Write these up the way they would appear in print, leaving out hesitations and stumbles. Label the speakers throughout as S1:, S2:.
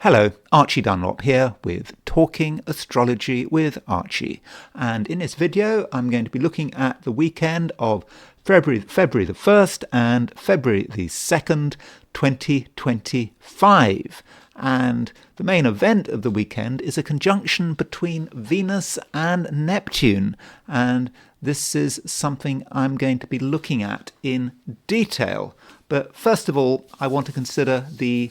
S1: Hello, Archie Dunlop here with Talking Astrology with Archie. And in this video, I'm going to be looking at the weekend of February the 1st and February the 2nd, 2025. And the main event of the weekend is a conjunction between Venus and Neptune. And this is something I'm going to be looking at in detail. But first of all, I want to consider the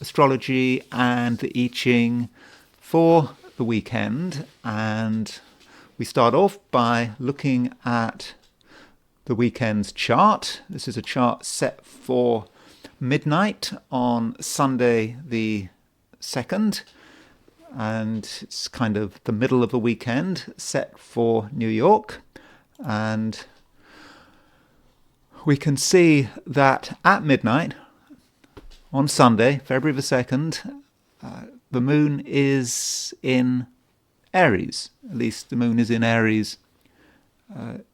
S1: astrology and the I Ching for the weekend, and we start off by looking at the weekend's chart. This is a chart set for midnight on Sunday the 2nd, and it's kind of the middle of the weekend set for New York. And we can see that at midnight on Sunday, February the 2nd, the moon is in Aries. At least the moon is in Aries,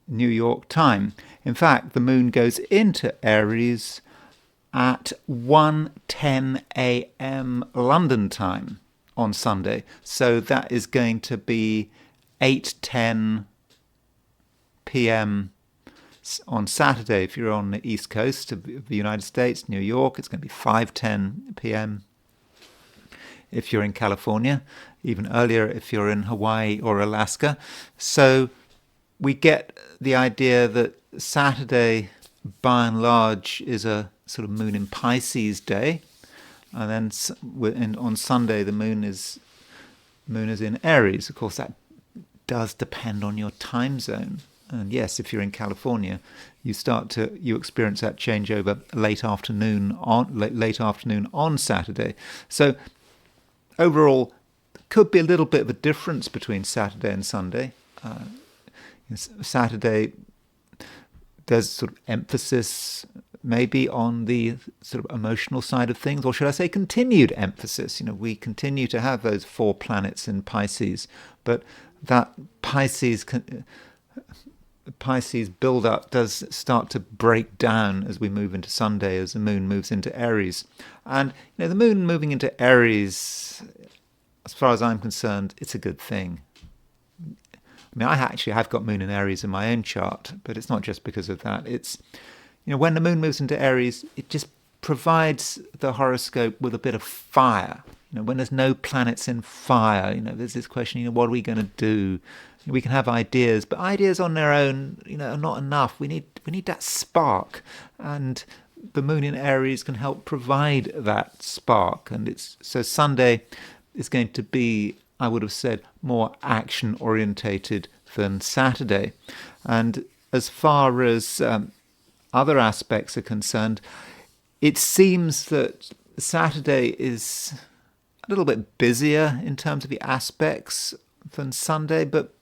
S1: New York time. In fact, the moon goes into Aries at 1:10 a.m. London time on Sunday. So that is going to be 8:10 p.m. on Saturday. If you're on the East Coast of the United States, New York, it's going to be 5:10 p.m. If you're in California, even earlier if you're in Hawaii or Alaska. So we get the idea that Saturday, by and large, is a sort of moon in Pisces day. And then on Sunday, the moon is in Aries. Of course, that does depend on your time zone. And yes, if you're in California, you experience that changeover late afternoon on Saturday. So overall, could be a little bit of a difference between Saturday and Sunday. Saturday, there's sort of emphasis maybe on the sort of emotional side of things, or should I say continued emphasis. We continue to have those 4 planets in Pisces, but that Pisces build-up does start to break down as we move into Sunday, as the moon moves into Aries. And the moon moving into Aries, as far as I'm concerned, it's a good thing. I mean, I actually have got moon in Aries in my own chart, but it's not just because of that. It's, when the moon moves into Aries, it just provides the horoscope with a bit of fire. When there's no planets in fire, there's this question, what are we going to do? We can have ideas, but ideas on their own, are not enough. We need that spark, and the moon in Aries can help provide that spark. And so Sunday is going to be, I would have said, more action orientated than Saturday. And as far as other aspects are concerned, it seems that Saturday is a little bit busier in terms of the aspects than Sunday, but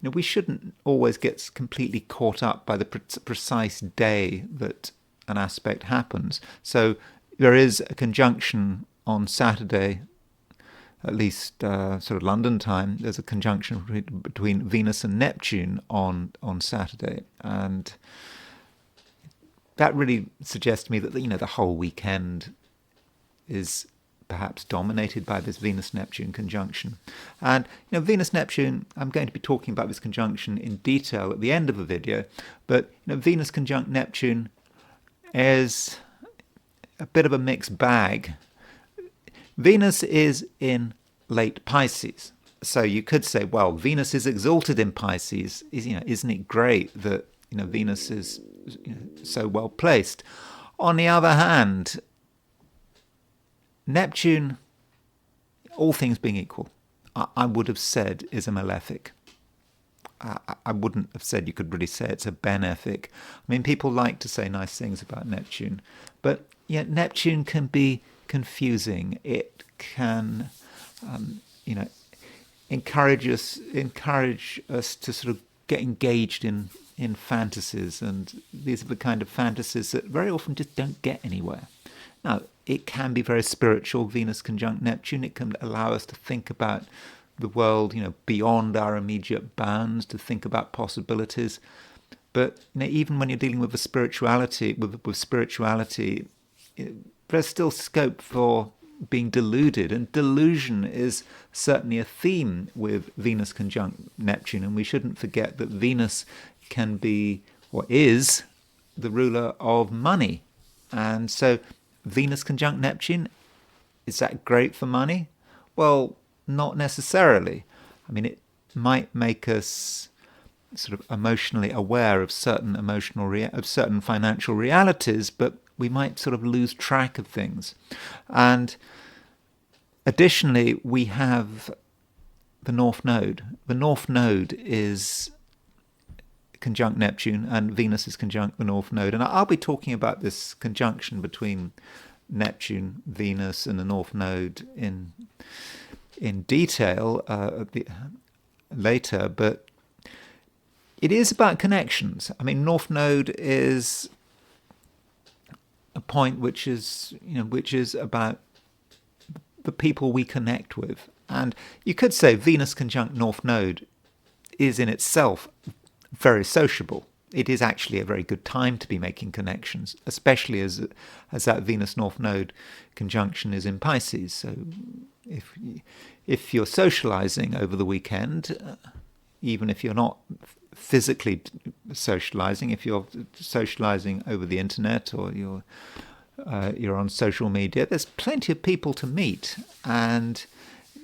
S1: we shouldn't always get completely caught up by the precise day that an aspect happens. So there is a conjunction on Saturday, at least sort of London time. There's a conjunction between Venus and Neptune on Saturday, and that really suggests to me that the whole weekend is perhaps dominated by this Venus-Neptune conjunction. And Venus-Neptune, I'm going to be talking about this conjunction in detail at the end of the video, but Venus conjunct Neptune is a bit of a mixed bag. Venus is in late Pisces, so you could say, well, Venus is exalted in Pisces. Isn't it great that Venus is so well placed? On the other hand, Neptune, all things being equal, I would have said is a malefic. I wouldn't have said you could really say it's a benefic. I mean, people like to say nice things about Neptune, but Neptune can be confusing. It can, encourage us to sort of get engaged in fantasies, and these are the kind of fantasies that very often just don't get anywhere. Now, it can be very spiritual, Venus conjunct Neptune. It can allow us to think about the world, beyond our immediate bounds, to think about possibilities. But even when you're dealing with spirituality, there's still scope for being deluded. And delusion is certainly a theme with Venus conjunct Neptune. And we shouldn't forget that Venus can be, or is, the ruler of money. And so Venus conjunct Neptune, is that great for money? Well, not necessarily. I mean, it might make us sort of emotionally aware of certain of certain financial realities, but we might sort of lose track of things. And additionally, we have the North Node. The North Node is conjunct Neptune, and Venus is conjunct the North Node. And I'll be talking about this conjunction between Neptune, Venus, and the North Node in detail later, but it is about connections. I mean, North Node is a point which is about the people we connect with. And you could say Venus conjunct North Node is in itself very sociable. It is actually a very good time to be making connections, especially as that Venus North Node conjunction is in Pisces. So if you're socializing over the weekend, even if you're not physically socializing, if you're socializing over the internet or you're on social media, there's plenty of people to meet, and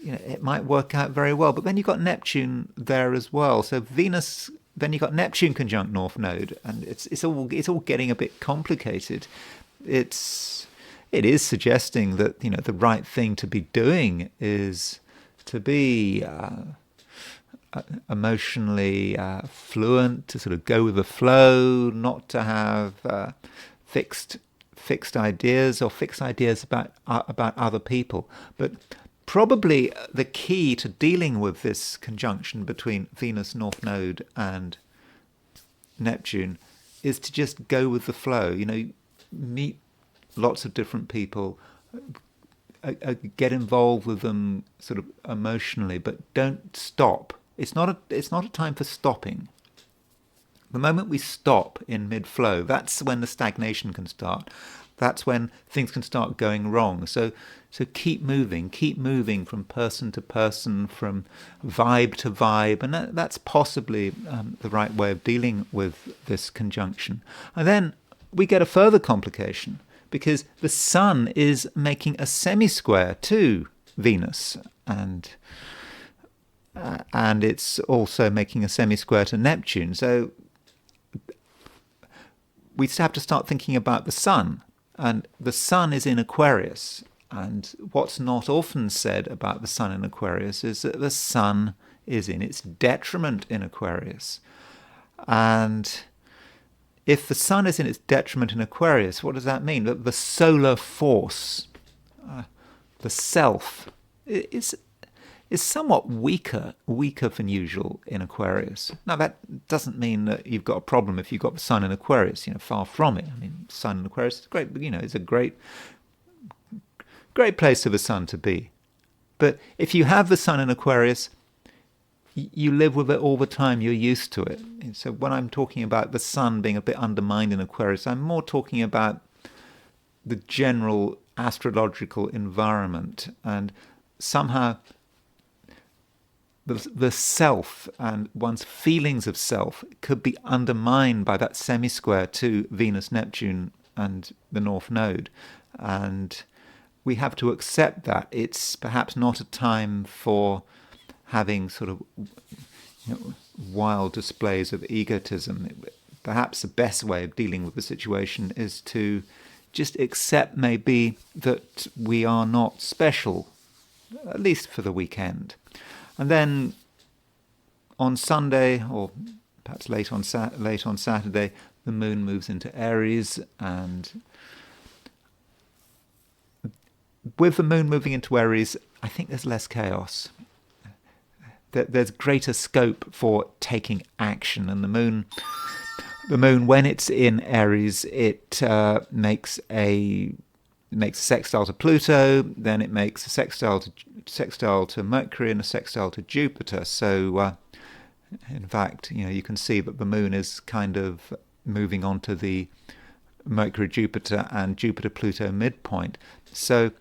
S1: it might work out very well. But then you've got Neptune there as well. So Venus, then you've got Neptune conjunct North Node, and it's all getting a bit complicated. It is suggesting that the right thing to be doing is to be emotionally fluent, to sort of go with the flow, not to have fixed ideas or fixed ideas about other people. But probably the key to dealing with this conjunction between Venus North Node and Neptune is to just go with the flow. Meet lots of different people, get involved with them sort of emotionally, but don't stop. It's not a time for stopping. The moment we stop in mid-flow, that's when the stagnation can start. That's when things can start going wrong. So keep moving from person to person, from vibe to vibe, and that's possibly the right way of dealing with this conjunction. And then we get a further complication, because the Sun is making a semi-square to Venus, and it's also making a semi-square to Neptune. So we have to start thinking about the Sun. And the Sun is in Aquarius. And what's not often said about the Sun in Aquarius is that the Sun is in its detriment in Aquarius. And if the Sun is in its detriment in Aquarius, what does that mean? That the solar force, the self, is somewhat weaker than usual in Aquarius. Now, that doesn't mean that you've got a problem if you've got the Sun in Aquarius. Far from it. I mean, Sun in Aquarius is great. It's a great place for the Sun to be. But if you have the Sun in Aquarius, you live with it all the time. You're used to it. And so when I'm talking about the Sun being a bit undermined in Aquarius, I'm more talking about the general astrological environment, and somehow the self and one's feelings of self could be undermined by that semi-square to Venus, Neptune, and the North Node. And we have to accept that. It's perhaps not a time for having sort of wild displays of egotism. Perhaps the best way of dealing with the situation is to just accept maybe that we are not special, at least for the weekend. And then on Sunday, or perhaps late on Saturday, the moon moves into Aries, and with the moon moving into Aries, I think there's less chaos. There's greater scope for taking action, and the moon, when it's in Aries, it makes a sextile to Pluto, then it makes a sextile to Mercury and a sextile to Jupiter. So, in fact, you can see that the moon is kind of moving on to the Mercury-Jupiter and Jupiter-Pluto midpoint. So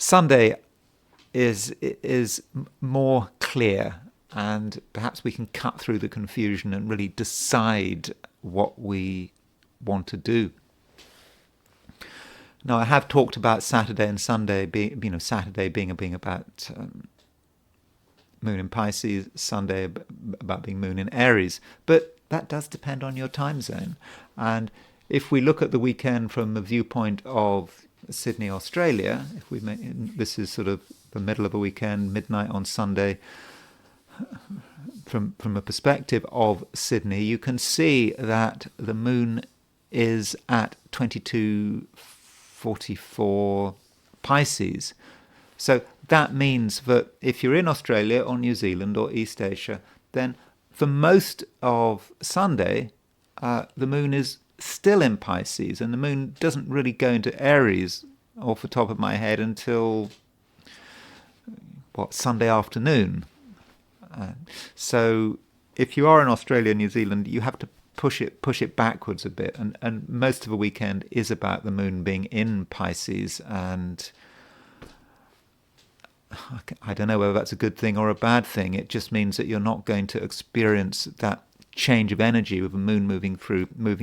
S1: Sunday is more clear, and perhaps we can cut through the confusion and really decide what we want to do. Now, I have talked about Saturday and Sunday being, Saturday being about Moon in Pisces, Sunday about being Moon in Aries, but that does depend on your time zone. And if we look at the weekend from the viewpoint of Sydney, Australia, this is sort of the middle of a weekend, midnight on Sunday. From a perspective of Sydney, you can see that the moon is at 22:44 Pisces. So that means that if you're in Australia or New Zealand or East Asia, then for most of Sunday, the moon is still in Pisces, and the moon doesn't really go into Aries off the top of my head until Sunday afternoon. So if you are in Australia, New Zealand, you have to push it backwards a bit, and most of the weekend is about the moon being in Pisces, and I don't know whether that's a good thing or a bad thing. It just means that you're not going to experience that change of energy with the moon moving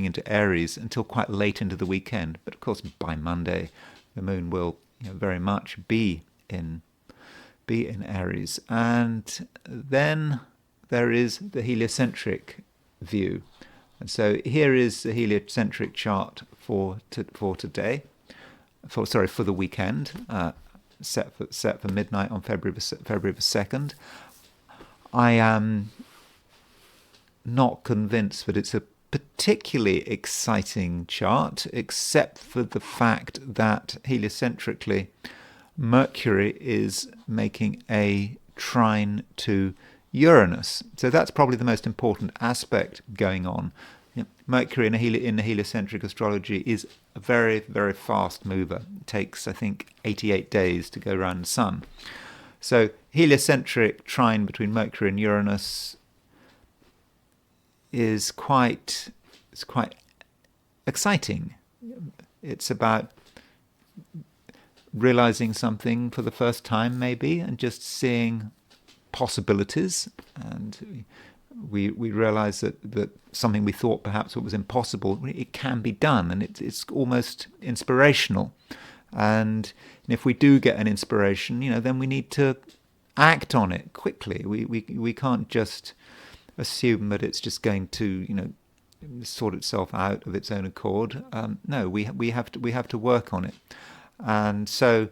S1: into Aries until quite late into the weekend. But of course, by Monday, the moon will very much be in Aries. And then there is the heliocentric view. And so here is the heliocentric chart for today. For the weekend, set for midnight on February the 2nd. I am not convinced that it's a particularly exciting chart, except for the fact that heliocentrically, Mercury is making a trine to Uranus. So that's probably the most important aspect going on. Mercury in the heliocentric astrology is a very, very fast mover. It takes, I think, 88 days to go around the sun. So heliocentric trine between Mercury and Uranus is quite exciting. It's about realizing something for the first time, maybe, and just seeing possibilities. And we realize that something we thought perhaps was impossible, it can be done, and it's almost inspirational. And if we do get an inspiration, then we need to act on it quickly. We can't just assume that it's just going to sort itself out of its own accord. No, we have to work on it. And so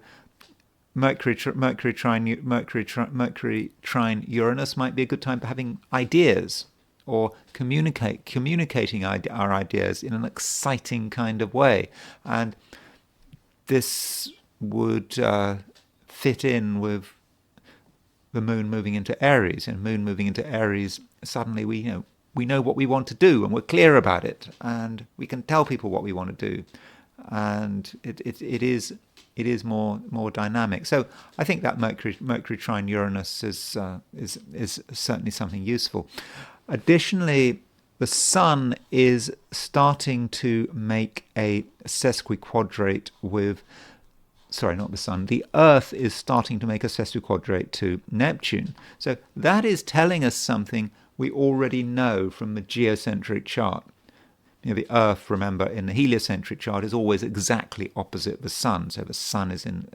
S1: Mercury trine Uranus might be a good time for having ideas or communicating our ideas in an exciting kind of way. And this would fit in with the moon moving into Aries. And moon moving into Aries, suddenly we know what we want to do, and we're clear about it, and we can tell people what we want to do, and it is more dynamic. So I think that Mercury trine Uranus is certainly something useful. Additionally, the Sun is starting to make a sesquiquadrate with. Sorry, not the Sun. The Earth is starting to make a sesquiquadrate to Neptune. So that is telling us something we already know from the geocentric chart. The Earth, remember, in the heliocentric chart is always exactly opposite the Sun. So the Sun is in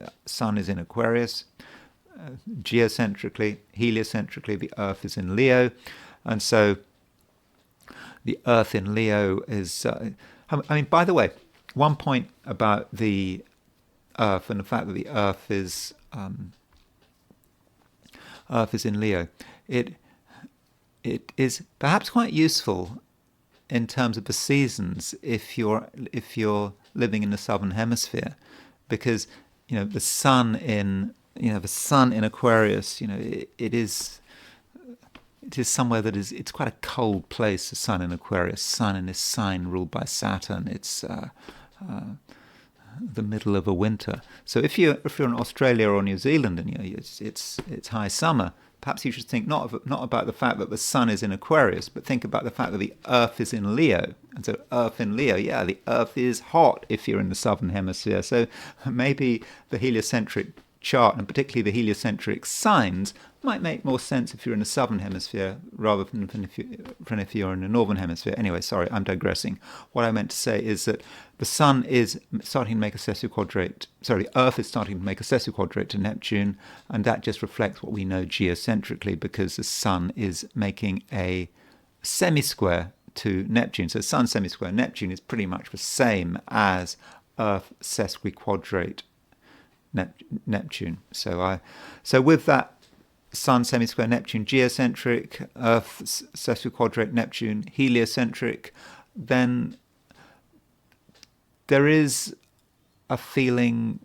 S1: Aquarius. Geocentrically, heliocentrically, the Earth is in Leo, and so the Earth in Leo is. By the way, one point about the Earth and the fact that the Earth is in Leo, it is perhaps quite useful in terms of the seasons if you're living in the southern hemisphere, because the sun in Aquarius, it is somewhere that it's quite a cold place. The sun in Aquarius, sun in this sign ruled by Saturn, it's the middle of a winter. So if you're in Australia or New Zealand and it's high summer, perhaps you should think not about the fact that the sun is in Aquarius, but think about the fact that the Earth is in Leo. And so Earth in Leo, the Earth is hot if you're in the southern hemisphere. So maybe the heliocentric chart, and particularly the heliocentric signs, might make more sense if you're in the southern hemisphere rather than if you're in the northern hemisphere. Anyway, sorry, I'm digressing. What I meant to say is that the Sun is starting to make a sesquiquadrate. Sorry, Earth is starting to make a sesquiquadrate to Neptune, and that just reflects what we know geocentrically, because the Sun is making a semi-square to Neptune. So Sun semi-square Neptune is pretty much the same as Earth sesquiquadrate Neptune. So with that Sun semi-square Neptune geocentric, Earth sesquiquadrate Neptune heliocentric, then there is a feeling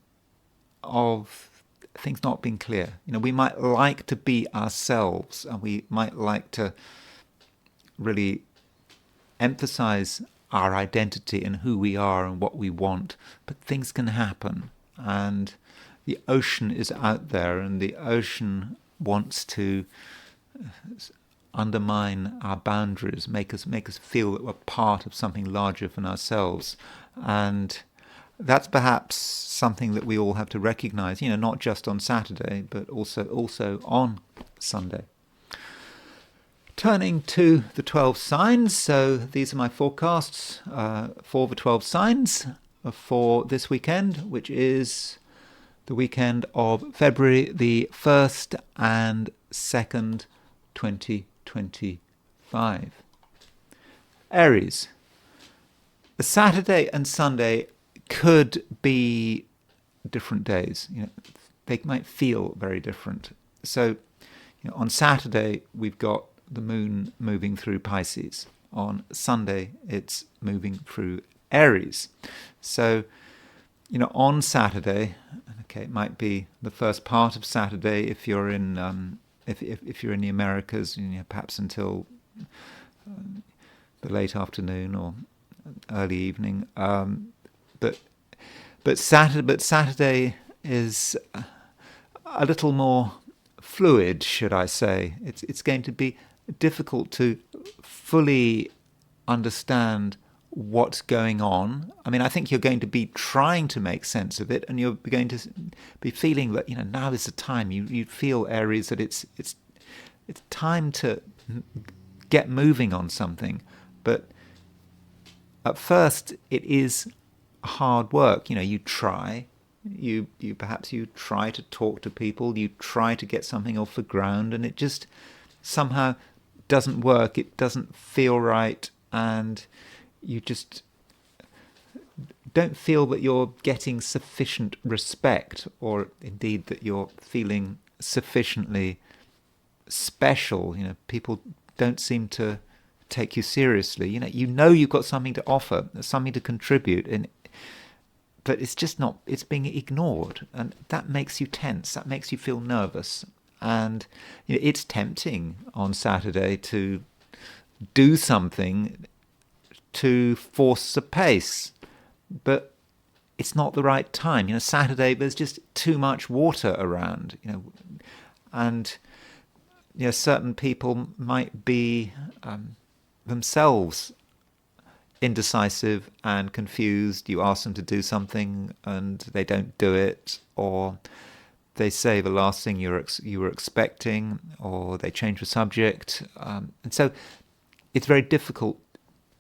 S1: of things not being clear. We might like to be ourselves, and we might like to really emphasize our identity and who we are and what we want, but things can happen, and the ocean is out there, and the ocean wants to undermine our boundaries, make us feel that we're part of something larger than ourselves. And that's perhaps something that we all have to recognize, not just on Saturday, but also on Sunday. Turning to the 12 signs, so these are my forecasts for the 12 signs for this weekend, which is the weekend of February the 1st and 2nd, 2025. Aries. The Saturday and Sunday could be different days. They might feel very different. So, on Saturday, we've got the moon moving through Pisces. On Sunday, it's moving through Aries. So, on Saturday, okay, it might be the first part of Saturday if you're in if you're in the Americas, perhaps until the late afternoon or early evening. But Saturday is a little more fluid, should I say? It's going to be difficult to fully understand what's going on. I mean, I think you're going to be trying to make sense of it, and you're going to be feeling that now is the time. You feel, Aries, that it's time to get moving on something, but at first it is hard work. You try. You perhaps try to talk to people. You try to get something off the ground, and it just somehow doesn't work. It doesn't feel right, and you just don't feel that you're getting sufficient respect, or indeed that you're feeling sufficiently special. People don't seem to take you seriously. You've got something to offer, something to contribute, but it's just not. It's being ignored, and that makes you tense. That makes you feel nervous, and it's tempting on Saturday to do something to force the pace, but it's not the right time. Saturday, there's just too much water around, and certain people might be themselves indecisive and confused. You ask them to do something and they don't do it, or they say the last thing you were expecting, or they change the subject, and so it's very difficult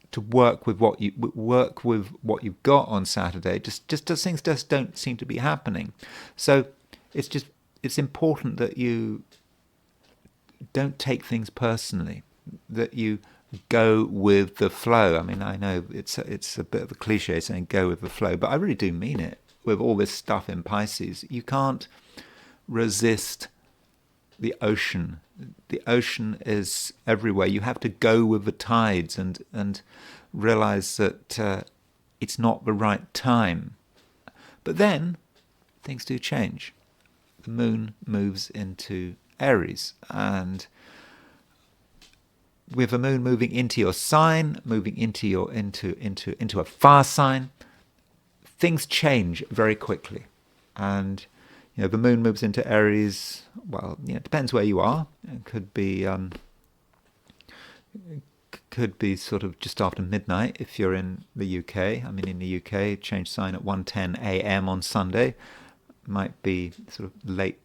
S1: to work with what you've got on Saturday. Just things just don't seem to be happening. So it's important that you don't take things personally, that you go with the flow. I mean, I know it's a bit of a cliche saying go with the flow, but I really do mean it. With all this stuff in Pisces, you can't resist the ocean. The ocean is everywhere. You have to go with the tides and realize that it's not the right time. But then things do change. The moon moves into Aries, and with the moon moving into your sign, moving into a fire sign, things change very quickly. And the moon moves into Aries. Well, it depends where you are. It could be sort of just after midnight if you're in the UK. I mean, in the UK, change sign at 1:10 a.m. on Sunday. might be sort of late.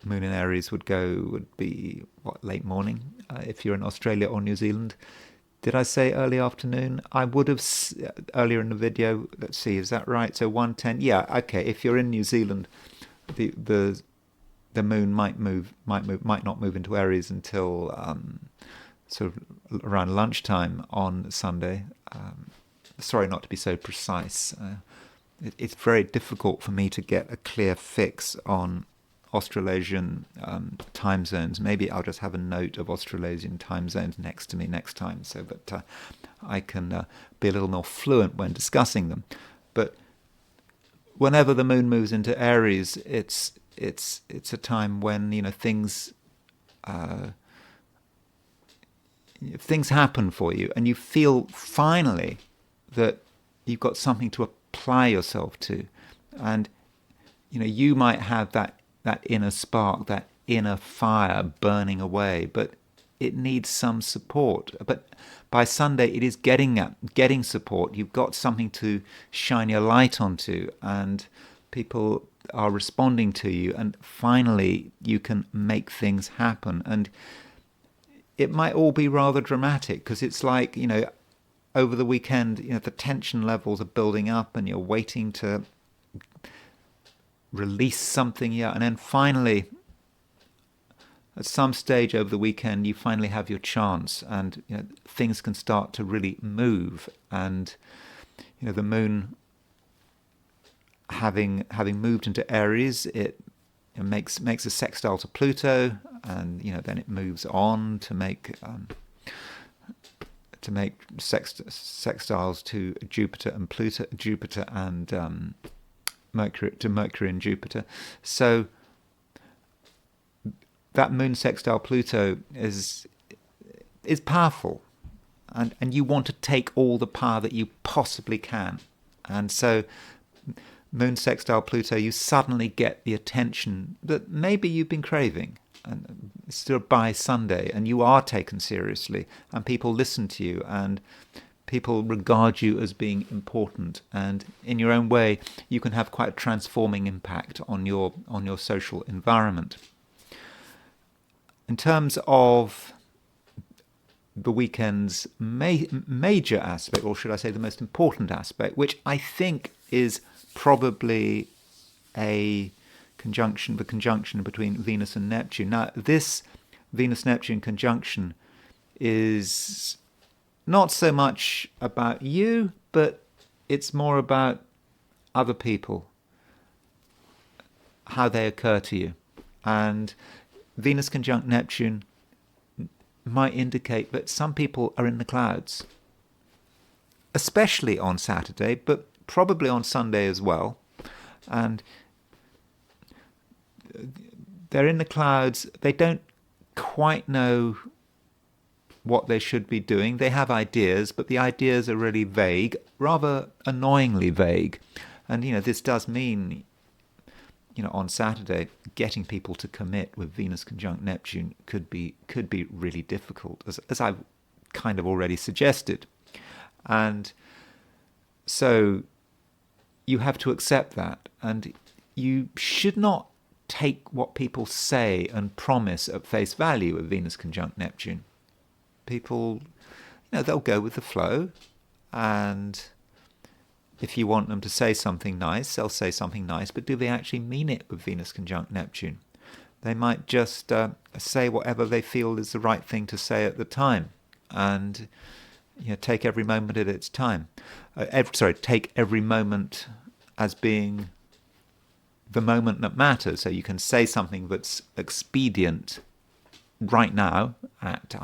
S1: Moon in Aries would be late morning if you're in Australia or New Zealand. Did I say early afternoon? I would have earlier in the video. Let's see, is that right? So 1:10. Yeah, okay. If you're in New Zealand, the moon might not move into Aries until sort of around lunchtime on Sunday. Sorry, not to be so precise. It's very difficult for me to get a clear fix on Australasian time zones. Maybe I'll just have a note of Australasian time zones next to me next time, so that I can be a little more fluent when discussing them. But whenever the moon moves into Aries, it's a time when things happen for you, and you feel finally that you've got something to apply yourself to, and you might have that inner spark, that inner fire burning away, but it needs some support. But by Sunday, it is getting support. You've got something to shine your light onto, and people are responding to you, and finally you can make things happen. And it might all be rather dramatic, because it's like, over the weekend, the tension levels are building up, and you're waiting to release something, and then finally, at some stage over the weekend, you finally have your chance, and things can start to really move. And the moon having moved into Aries, it makes a sextile to Pluto, and then it moves on to make sextiles to Jupiter and Mercury and Jupiter. So that moon sextile Pluto is powerful, and you want to take all the power that you possibly can. And so moon sextile Pluto, you suddenly get the attention that maybe you've been craving, and it's still by Sunday, and you are taken seriously, and people listen to you, and people regard you as being important, and in your own way, you can have quite a transforming impact on your social environment. In terms of the weekend's major aspect, or should I say the most important aspect, which I think is probably the conjunction between Venus and Neptune. Now, this Venus-Neptune conjunction is not so much about you, but it's more about other people, how they occur to you. And Venus conjunct Neptune might indicate that some people are in the clouds, especially on Saturday, but probably on Sunday as well. And they're in the clouds. They don't quite know what they should be doing. They have ideas, but the ideas are really vague, rather annoyingly vague. And this does mean, on Saturday, getting people to commit with Venus conjunct Neptune could be really difficult, as I've kind of already suggested. And so you have to accept that, and you should not take what people say and promise at face value with Venus conjunct Neptune. People, they'll go with the flow, and if you want them to say something nice, they'll say something nice, but do they actually mean it with Venus conjunct Neptune? They might just say whatever they feel is the right thing to say at the time, and take every moment at its time. Take every moment as being the moment that matters. So you can say something that's expedient right now at,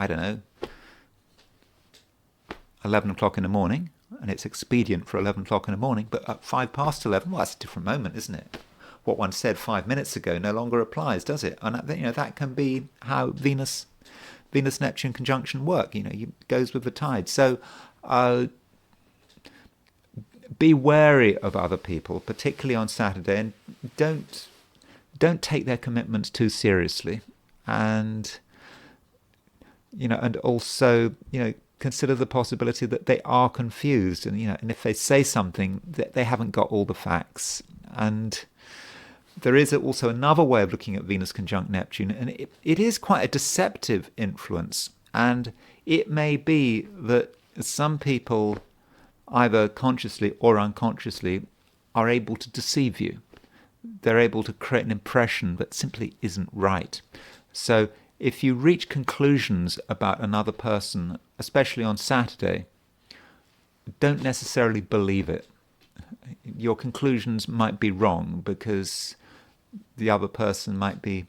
S1: 11 o'clock in the morning, and it's expedient for 11 o'clock in the morning, but at 5 past 11, well, that's a different moment, isn't it? What one said 5 minutes ago no longer applies, does it? And that can be how Venus-Neptune conjunction work. It goes with the tide. So be wary of other people, particularly on Saturday, and don't take their commitments too seriously. And and also consider the possibility that they are confused, and and if they say something that they haven't got all the facts. And there is also another way of looking at Venus conjunct Neptune, and it is quite a deceptive influence. And it may be that some people, either consciously or unconsciously, are able to deceive you. They're able to create an impression that simply isn't right. So if you reach conclusions about another person, especially on Saturday, don't necessarily believe it. Your conclusions might be wrong because the other person might be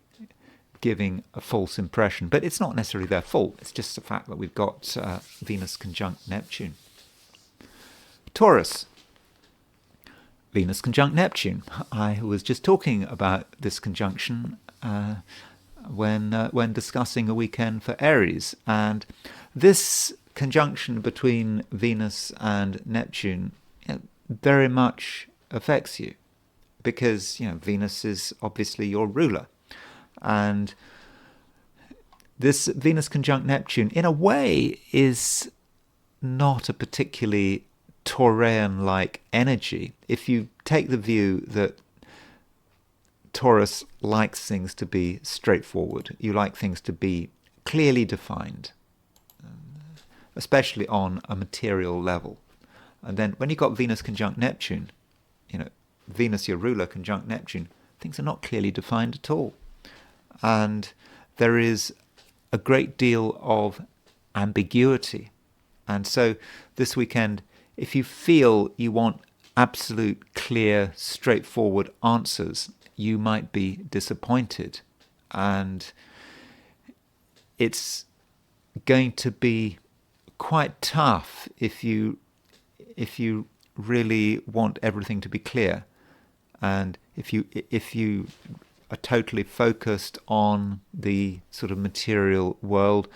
S1: giving a false impression, but it's not necessarily their fault. It's just the fact that we've got Venus conjunct Neptune. Taurus, Venus conjunct Neptune. I was just talking about this conjunction when discussing a weekend for Aries, and this conjunction between Venus and Neptune very much affects you, because Venus is obviously your ruler, and this Venus conjunct Neptune in a way is not a particularly Taurian-like energy. If you take the view that Taurus likes things to be straightforward, you like things to be clearly defined, especially on a material level. And then when you've got Venus conjunct Neptune, Venus, your ruler, conjunct Neptune, things are not clearly defined at all. And there is a great deal of ambiguity. And so this weekend, if you feel you want absolute, clear, straightforward answers, you might be disappointed. And it's going to be quite tough if you really want everything to be clear, and if you are totally focused on the sort of material world.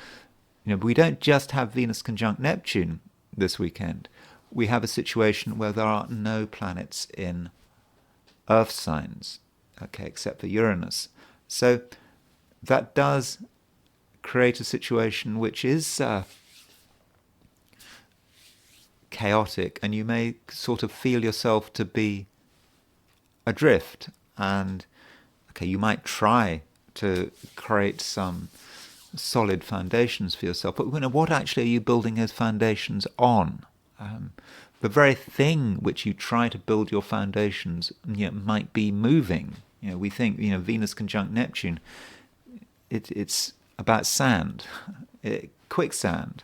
S1: We don't just have Venus conjunct Neptune this weekend. We have a situation where there are no planets in Earth signs, except for Uranus. So that does create a situation which is chaotic, and you may sort of feel yourself to be adrift, and you might try to create some solid foundations for yourself, but what actually are you building those foundations on? The very thing which you try to build your foundations might be moving. We think Venus conjunct Neptune, it's about sand, quicksand.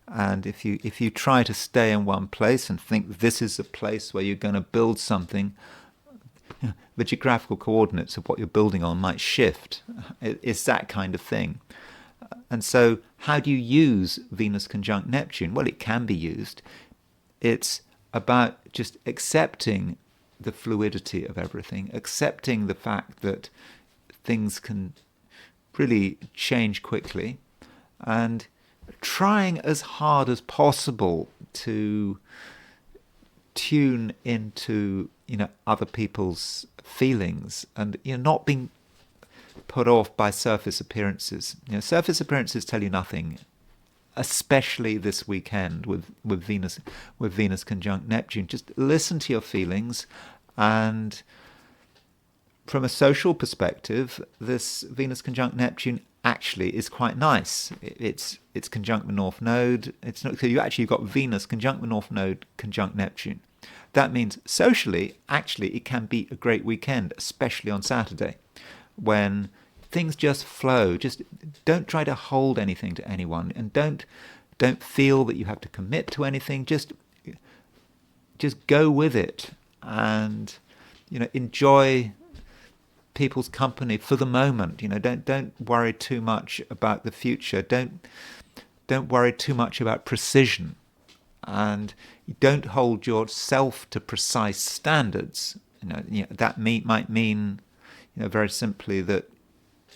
S1: And if you try to stay in one place and think this is a place where you're going to build something, the geographical coordinates of what you're building on might shift. It's that kind of thing. And so how do you use Venus conjunct Neptune? Well, it can be used. It's about just accepting the fluidity of everything, accepting the fact that things can really change quickly, and trying as hard as possible to tune into other people's feelings, and not being put off by surface appearances. Surface appearances tell you nothing, especially this weekend with Venus conjunct Neptune. Just listen to your feelings, and from a social perspective, this Venus conjunct Neptune actually is quite nice. It's conjunct the North Node. It's not, so you've got Venus conjunct the North Node conjunct Neptune. That means socially, actually, it can be a great weekend, especially on Saturday, when things just flow. Just don't try to hold anything to anyone, and don't feel that you have to commit to anything. Just go with it, and enjoy people's company for the moment. Don't worry too much about the future. Don't worry too much about precision, and don't hold yourself to precise standards. That might mean very simply that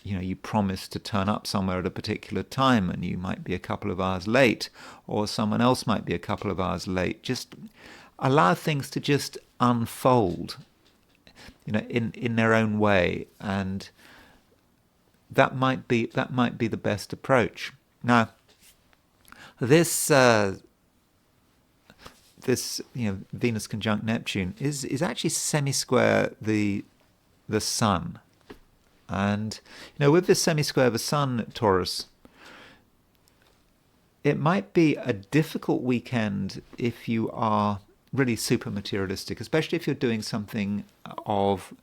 S1: you promise to turn up somewhere at a particular time, and you might be a couple of hours late, or someone else might be a couple of hours late. Just allow things to just unfold in their own way, and that might be the best approach. Now, this Venus conjunct Neptune is actually semi-square the the sun. And, with this semi-square of the sun, Taurus, it might be a difficult weekend if you are really super materialistic, especially if you're doing something of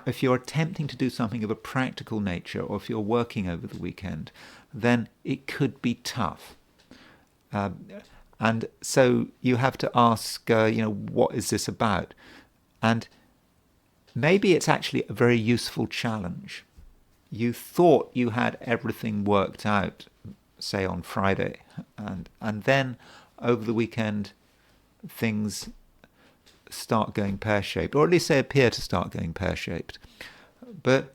S1: if you're attempting to do something of a practical nature, or if you're working over the weekend, then it could be tough. And so you have to ask, what is this about? And maybe it's actually a very useful challenge. You thought you had everything worked out, say on Friday, and then over the weekend things start going pear-shaped, or at least they appear to start going pear-shaped. But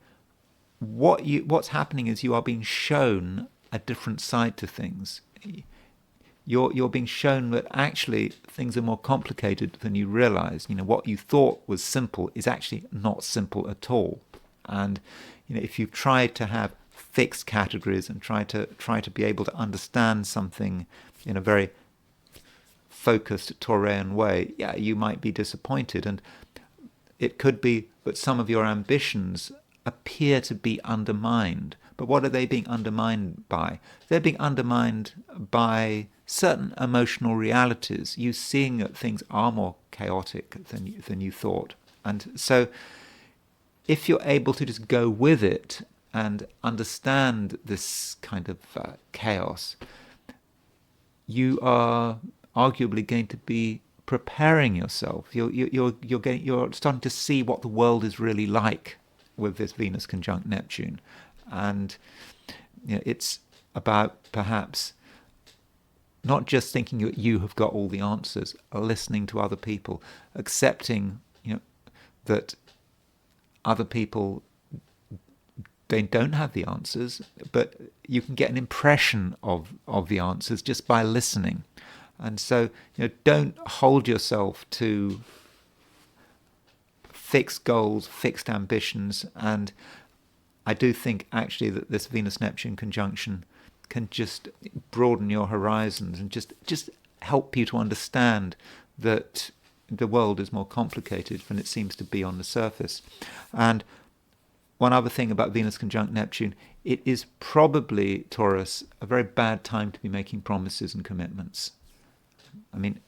S1: what's happening is you are being shown a different side to things. You're being shown that actually things are more complicated than you realize. What you thought was simple is actually not simple at all. And if you try to have fixed categories and try to be able to understand something in a very focused Taurean way, you might be disappointed. And it could be that some of your ambitions appear to be undermined. But what are they being undermined by? They're being undermined by certain emotional realities. You seeing that things are more chaotic than you thought. And so if you're able to just go with it and understand this kind of chaos, you are arguably going to be preparing yourself. You're starting to see what the world is really like with this Venus conjunct Neptune. And it's about perhaps not just thinking that you have got all the answers, listening to other people, accepting that other people, they don't have the answers, but you can get an impression of the answers just by listening. And so don't hold yourself to fixed goals, fixed ambitions. And I do think actually that this Venus-Neptune conjunction can just broaden your horizons and just help you to understand that the world is more complicated than it seems to be on the surface. And one other thing about Venus conjunct Neptune, it is probably, Taurus, a very bad time to be making promises and commitments. I mean,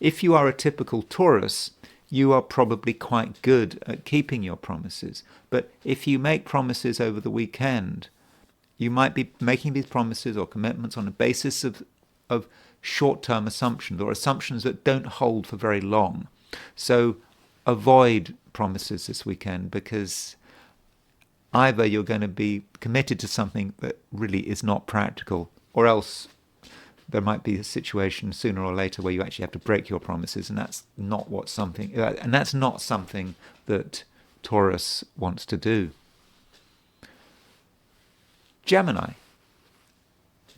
S1: if you are a typical Taurus, you are probably quite good at keeping your promises. But if you make promises over the weekend, you might be making these promises or commitments on the basis of short-term assumptions, or assumptions that don't hold for very long. So avoid promises this weekend, because either you're going to be committed to something that really is not practical, or else there might be a situation sooner or later where you actually have to break your promises, and that's not something that Taurus wants to do. Gemini.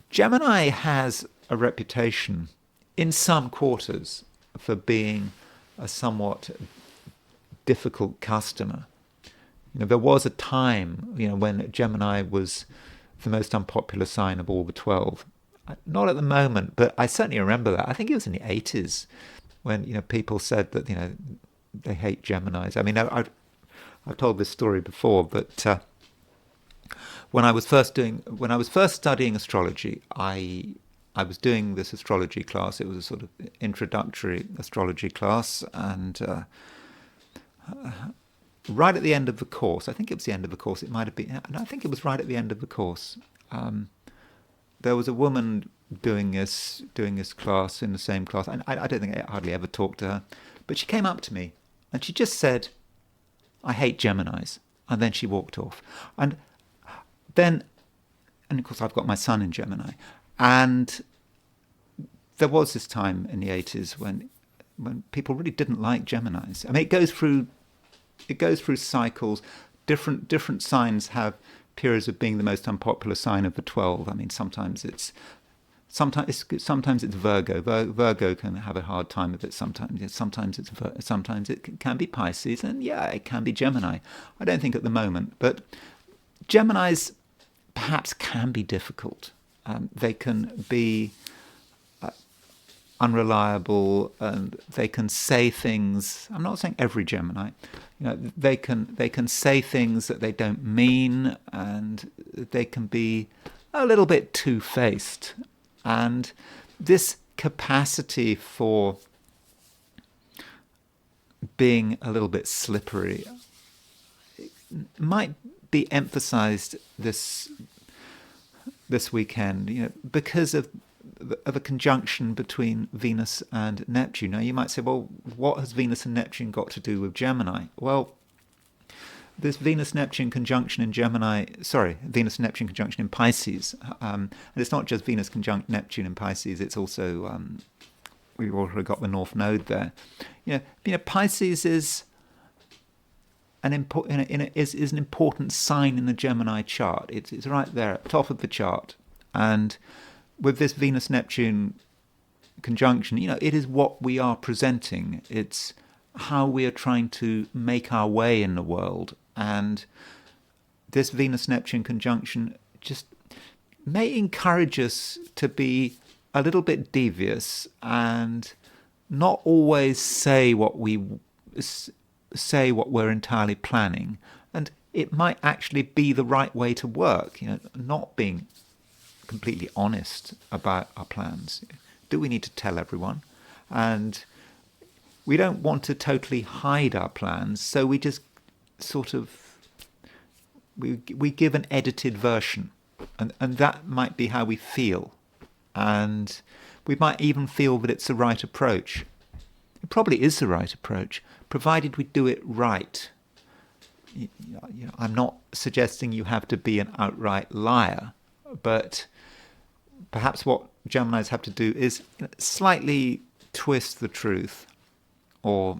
S1: Gemini has a reputation in some quarters for being a somewhat difficult customer. There was a time, when Gemini was the most unpopular sign of all the 12. Not at the moment, but I certainly remember that. I think it was in the 80s when people said that they hate Geminis. I mean, I've told this story before, but when I was first studying astrology, I was doing this astrology class. It was a sort of introductory astrology class, and right at the end of the course, I think it was the end of the course. It might have been. I think it was right at the end of the course. There was a woman doing this class in the same class, and I don't think I hardly ever talked to her, but she came up to me and she just said, "I hate Geminis," and then she walked off. And of course I've got my son in Gemini, and there was this time in the 80s when people really didn't like Geminis. I mean, it goes through cycles. Different signs have periods of being the most unpopular sign of the 12. I mean, sometimes it's Virgo. Virgo can have a hard time of it. Sometimes it can be Pisces, and it can be Gemini. I don't think at the moment, but Geminis perhaps can be difficult. They can be unreliable, and they can say things. I'm not saying every Gemini. They can say things that they don't mean, and they can be a little bit two-faced. And this capacity for being a little bit slippery might be emphasized this weekend, because of a conjunction between Venus and Neptune. Now, you might say, well, what has Venus and Neptune got to do with Gemini? Well, this Venus-Neptune conjunction in Venus-Neptune conjunction in Pisces, and it's not just Venus conjunct Neptune in Pisces, it's also, we've already got the North Node there. Pisces is an important sign in the Gemini chart. It's right there at the top of the chart. And with this Venus-Neptune conjunction, it is what we are presenting. It's how we are trying to make our way in the world. And this Venus-Neptune conjunction just may encourage us to be a little bit devious and not always say what we're entirely planning. And it might actually be the right way to work, not being completely honest about our plans. Do we need to tell everyone? And we don't want to totally hide our plans, so we just sort of we give an edited version, and that might be how we feel, and we might even feel that it's the right approach. It probably is the right approach, provided we do it right. I'm not suggesting you have to be an outright liar, but perhaps what Geminis have to do is slightly twist the truth, or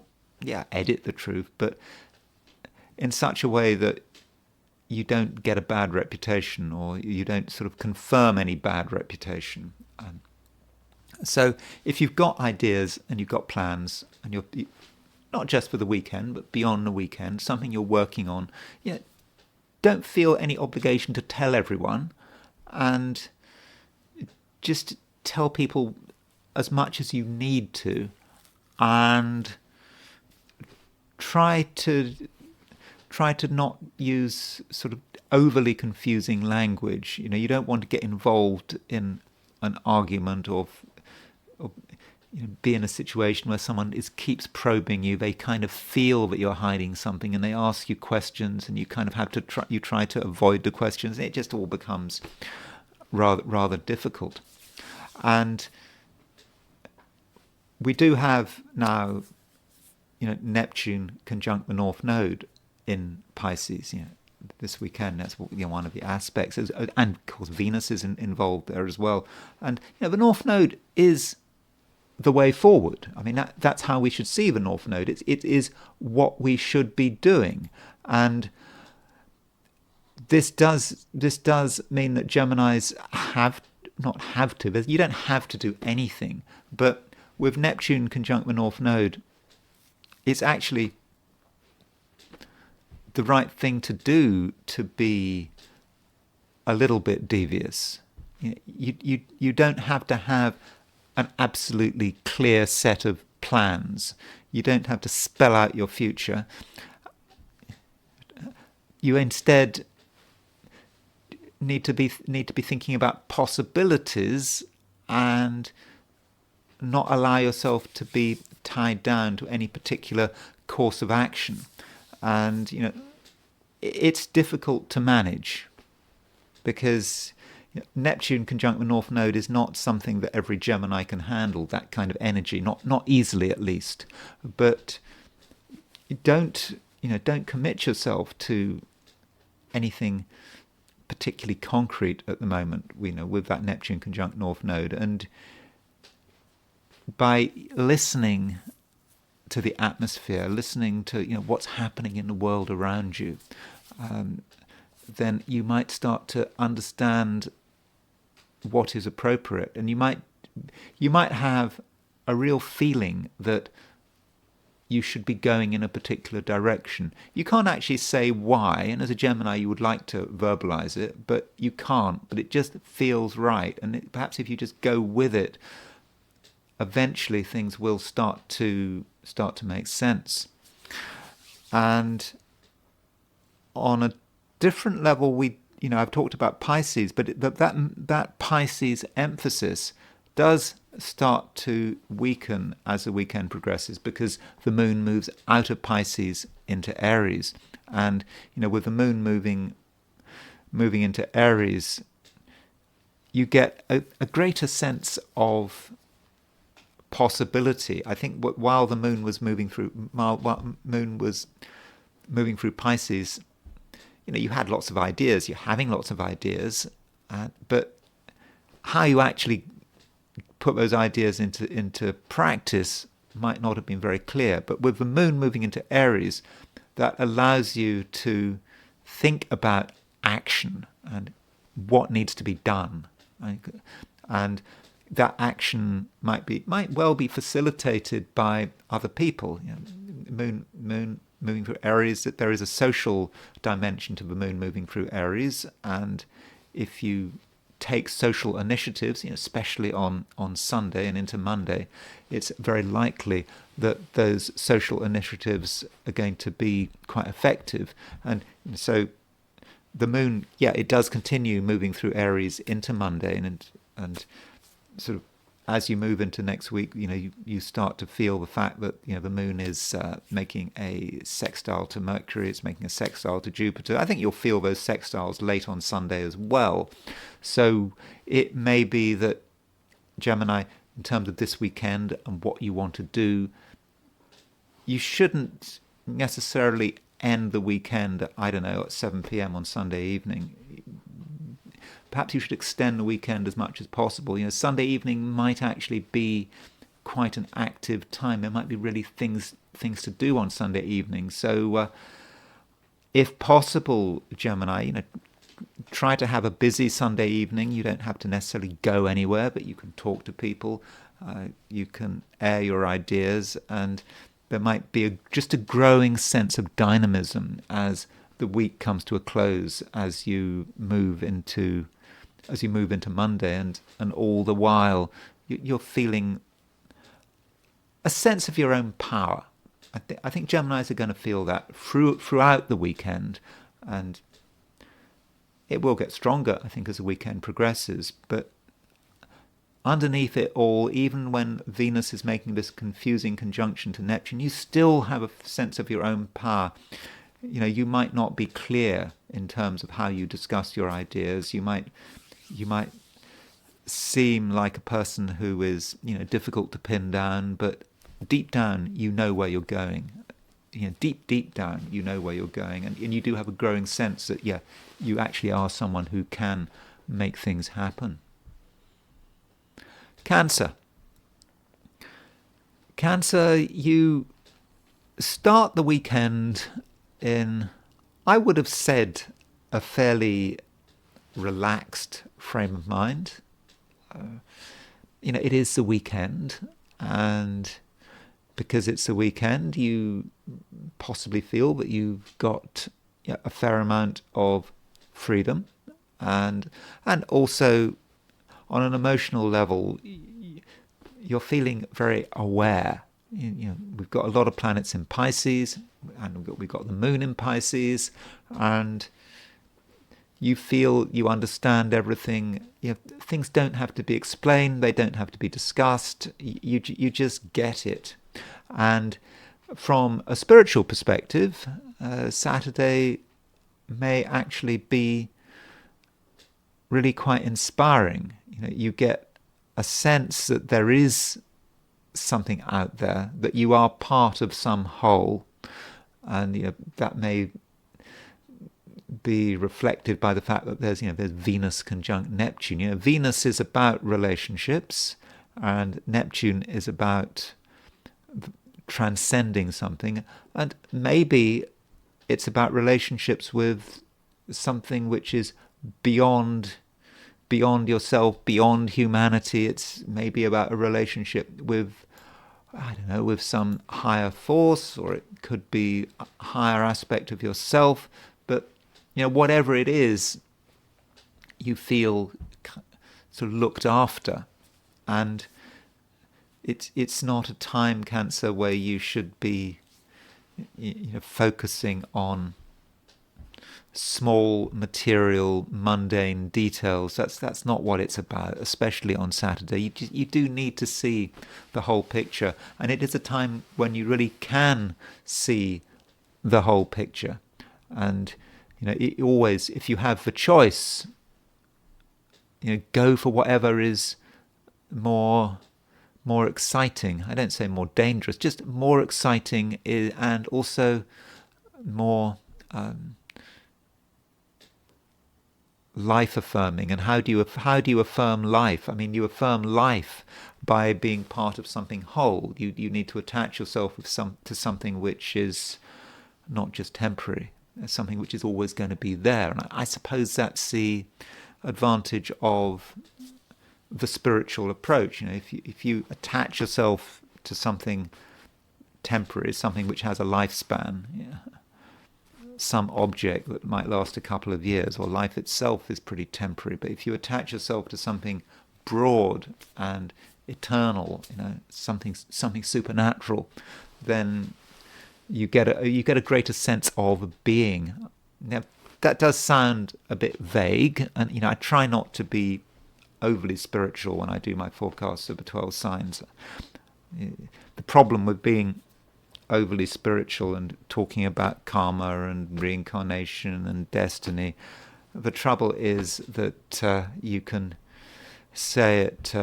S1: edit the truth, but in such a way that you don't get a bad reputation, or you don't sort of confirm any bad reputation. So if you've got ideas and you've got plans, and you're not just for the weekend, but beyond the weekend, something you're working on, don't feel any obligation to tell everyone, and just tell people as much as you need to, and try to not use sort of overly confusing language. You don't want to get involved in an argument or be in a situation where someone keeps probing you. They kind of feel that you're hiding something, and they ask you questions, and you kind of have to try to avoid the questions. It just all becomes rather difficult. And we do have now, Neptune conjunct the North Node in Pisces, this weekend. That's one of the aspects. And of course Venus is involved there as well. And the North Node is the way forward. I mean, that's how we should see the North Node. It is what we should be doing. And this does mean that Geminis you don't have to do anything, but with Neptune conjunct the North Node, it's actually the right thing to do to be a little bit devious. You don't have to have an absolutely clear set of plans. You don't have to spell out your future. You instead need to be thinking about possibilities, and not allow yourself to be tied down to any particular course of action. And it's difficult to manage, because Neptune conjunct the North Node is not something that every Gemini can handle, that kind of energy, not easily at least. But don't commit yourself to anything particularly concrete at the moment, with that Neptune conjunct North Node. And by listening to the atmosphere, listening to what's happening in the world around you, then you might start to understand what is appropriate, and you might have a real feeling that you should be going in a particular direction. You can't actually say why, and as a Gemini you would like to verbalize it, but you can't. But it just feels right, and perhaps if you just go with it eventually things will start to make sense. And on a different level, I've talked about Pisces, but that Pisces emphasis does start to weaken as the weekend progresses, because the moon moves out of Pisces into Aries. And with the moon moving into Aries, you get a greater sense of possibility. I think while the moon was moving through Pisces, you had lots of ideas. You're having lots of ideas, but how you actually put those ideas into practice might not have been very clear. But with the moon moving into Aries, that allows you to think about action and what needs to be done, and that action might well be facilitated by other people. Moon moving through Aries, that there is a social dimension to the moon moving through Aries, and if you take social initiatives, especially on Sunday and into Monday, it's very likely that those social initiatives are going to be quite effective. And so the moon, it does continue moving through Aries into Monday, and sort of as you move into next week, you start to feel the fact that the moon is making a sextile to Mercury. It's making a sextile to Jupiter. I think you'll feel those sextiles late on Sunday as well. So it may be that Gemini, in terms of this weekend and what you want to do, you shouldn't necessarily end the weekend, I don't know, at 7 p.m. on Sunday evening. Perhaps you should extend the weekend as much as possible. Sunday evening might actually be quite an active time. There might be really things to do on Sunday evening. So if possible, Gemini, try to have a busy Sunday evening. You don't have to necessarily go anywhere, but you can talk to people. You can air your ideas, and there might be just a growing sense of dynamism as the week comes to a close, as you move into Monday, and all the while you're feeling a sense of your own power. I think Geminis are going to feel that throughout the weekend, and it will get stronger, I think, as the weekend progresses. But underneath it all, even when Venus is making this confusing conjunction to Neptune, you still have a sense of your own power. You might not be clear in terms of how you discuss your ideas. You might seem like a person who is, difficult to pin down, but deep down, you know where you're going. Deep down, you know where you're going, and you do have a growing sense that, you actually are someone who can make things happen. Cancer, you start the weekend in, I would have said, a fairly relaxed frame of mind. It is the weekend, and because it's the weekend, you possibly feel that you've got a fair amount of freedom, and also on an emotional level, you're feeling very aware. We've got a lot of planets in Pisces, and we've got the moon in Pisces, and you feel you understand everything. Things don't have to be explained. They don't have to be discussed. You just get it. And from a spiritual perspective, Saturday may actually be really quite inspiring. You get a sense that there is something out there, that you are part of some whole, and that may be reflected by the fact that there's Venus conjunct Neptune. Venus is about relationships, and Neptune is about transcending something, and maybe it's about relationships with something which is beyond yourself, beyond humanity. It's maybe about a relationship with, I don't know, with some higher force, or it could be a higher aspect of yourself. But whatever it is, you feel sort of looked after, and it's not a time, Cancer, where you should be focusing on small material mundane details. That's not what it's about, especially on Saturday. You do need to see the whole picture, and it is a time when you really can see the whole picture. And it always, if you have the choice, go for whatever is more exciting. I don't say more dangerous, just more exciting, and also more life affirming. And how do you affirm life? I mean, you affirm life by being part of something whole. You need to attach yourself to something which is not just temporary, something which is always going to be there. And I suppose that's the advantage of the spiritual approach. If you attach yourself to something temporary, something which has a lifespan, some object that might last a couple of years, or life itself is pretty temporary. But if you attach yourself to something broad and eternal, something supernatural, then you get a greater sense of being. Now, that does sound a bit vague, and I try not to be overly spiritual when I do my forecasts of the 12 signs. The problem with being overly spiritual and talking about karma and reincarnation and destiny, the trouble is that you can say it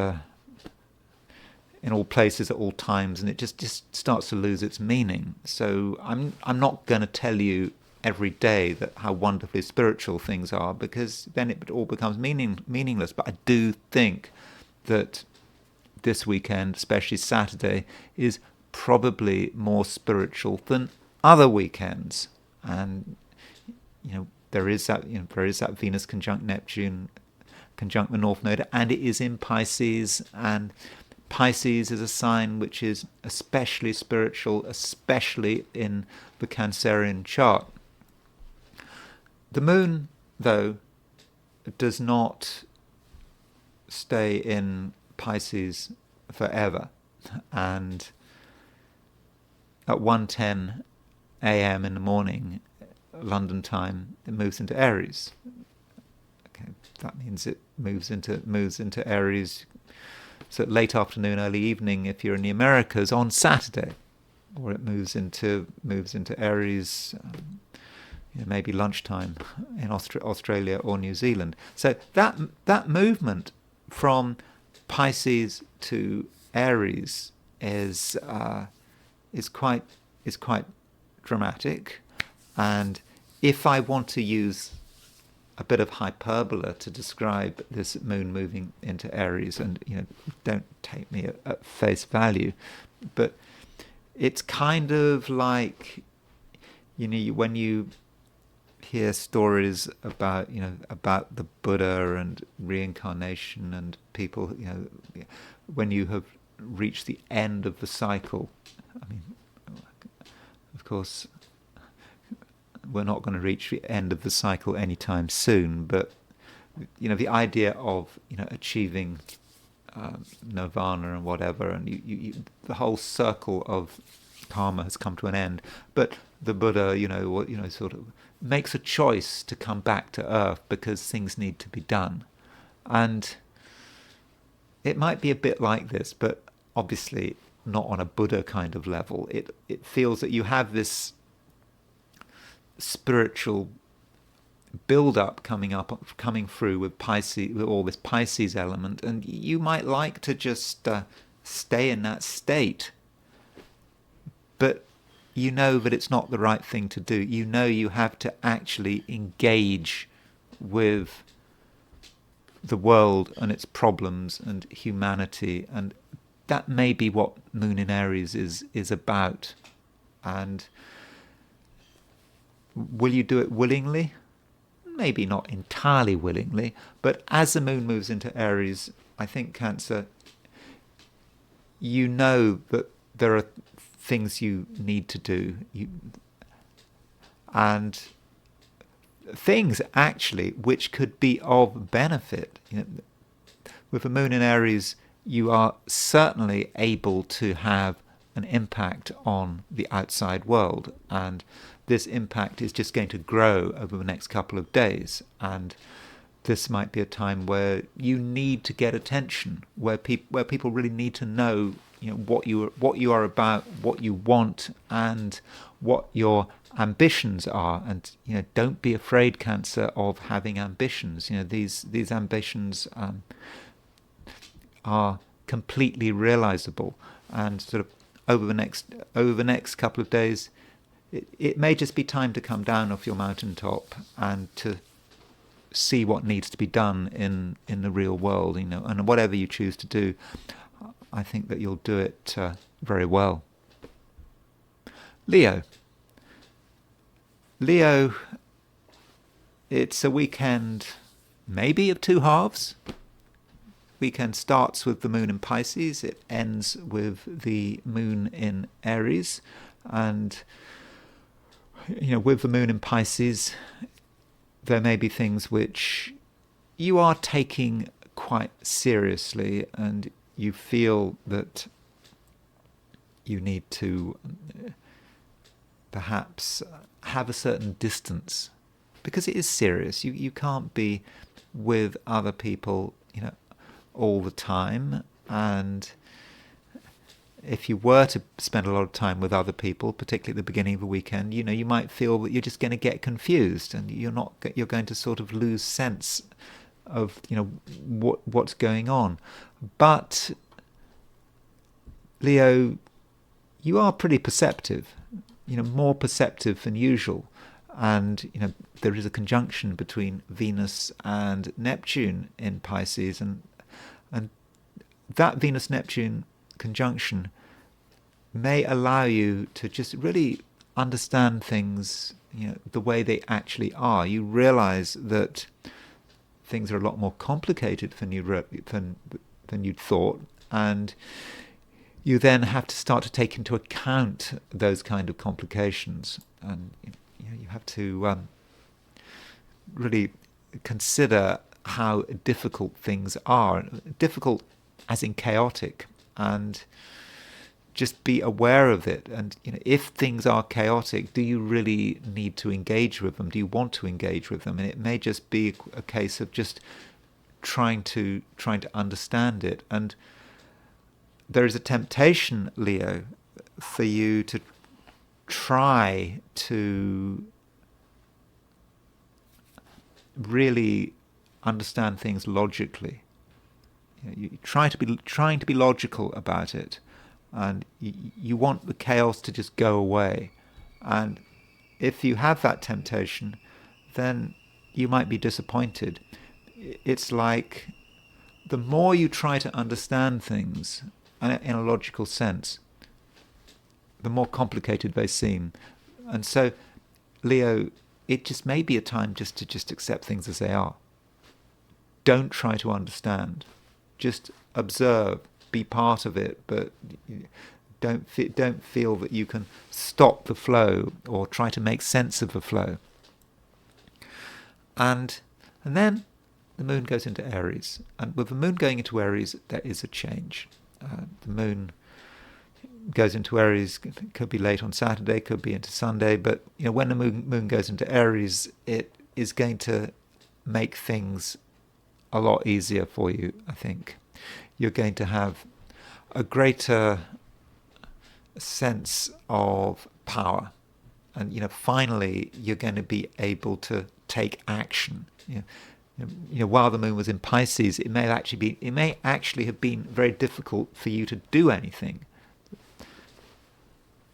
S1: in all places at all times, and it just starts to lose its meaning. So I'm not going to tell you every day that how wonderfully spiritual things are, because then it all becomes meaningless. But I do think that this weekend, especially Saturday, is probably more spiritual than other weekends. And there is that Venus conjunct Neptune, conjunct the North Node, and it is in Pisces. And Pisces is a sign which is especially spiritual, especially in the Cancerian chart. The moon, though, does not stay in Pisces forever, and at 1:10 a.m. in the morning, London time, it moves into Aries. Okay, that means it moves into Aries. So late afternoon, early evening, if you're in the Americas, on Saturday, or it moves into Aries. Maybe lunchtime in Australia or New Zealand. So that movement from Pisces to Aries is quite dramatic. And if I want to use a bit of hyperbole to describe this moon moving into Aries, and don't take me at face value, but it's kind of like when you hear stories about the Buddha and reincarnation, and people when you have reached the end of the cycle. I mean, of course, we're not going to reach the end of the cycle anytime soon, but the idea of achieving nirvana and whatever, and the whole circle of karma has come to an end. But the Buddha, sort of makes a choice to come back to Earth because things need to be done. And it might be a bit like this, but obviously not on a Buddha kind of level. It feels that you have this spiritual build-up coming through with Pisces, with all this Pisces element, and you might like to just stay in that state, but that it's not the right thing to do. You have to actually engage with the world and its problems and humanity, and that may be what Moon in Aries is about. And will you do it willingly? Maybe not entirely willingly, but as the moon moves into Aries, I think, Cancer, that there are things you need to do, and things actually which could be of benefit. With the moon in Aries, you are certainly able to have an impact on the outside world, and this impact is just going to grow over the next couple of days. And this might be a time where you need to get attention, where people really need to know, what you are about, what you want, and what your ambitions are. And don't be afraid, Cancer, of having ambitions. These ambitions are completely realizable, and sort of over the next couple of days, it may just be time to come down off your mountaintop and to see what needs to be done in the real world, and whatever you choose to do, I think that you'll do it very well. Leo, it's a weekend maybe of two halves. Weekend starts with the moon in Pisces, it ends with the moon in Aries, and with the moon in Pisces, there may be things which you are taking quite seriously, and you feel that you need to perhaps have a certain distance, because it is serious. You can't be with other people, all the time. And if you were to spend a lot of time with other people, particularly at the beginning of the weekend, you might feel that you're just going to get confused, and you're going to sort of lose sense of what's going on. But Leo, you are pretty perceptive, more perceptive than usual. And there is a conjunction between Venus and Neptune in Pisces, and that Venus-Neptune conjunction may allow you to just really understand things, the way they actually are. You realize that things are a lot more complicated than you'd thought, and you then have to start to take into account those kind of complications, and you have to really consider how difficult things are, difficult as in chaotic, and just be aware of it. And if things are chaotic, do you really need to engage with them? Do you want to engage with them? And it may just be a case of just trying to understand it. And there is a temptation, Leo, for you to try to really understand things logically. You trying to be logical about it, and you want the chaos to just go away. And if you have that temptation, then you might be disappointed. It's like the more you try to understand things in a logical sense, the more complicated they seem. And so, Leo, it just may be a time just to accept things as they are. Don't try to understand. Just observe, be part of it, but don't feel that you can stop the flow or try to make sense of the flow. And then the moon goes into Aries, and with the moon going into Aries, there is a change. The moon goes into Aries, could be late on Saturday, could be into Sunday, but when the moon goes into Aries, it is going to make things a lot easier for you, I think. You're going to have a greater sense of power, and finally you're going to be able to take action. While the moon was in Pisces, it may actually have been very difficult for you to do anything.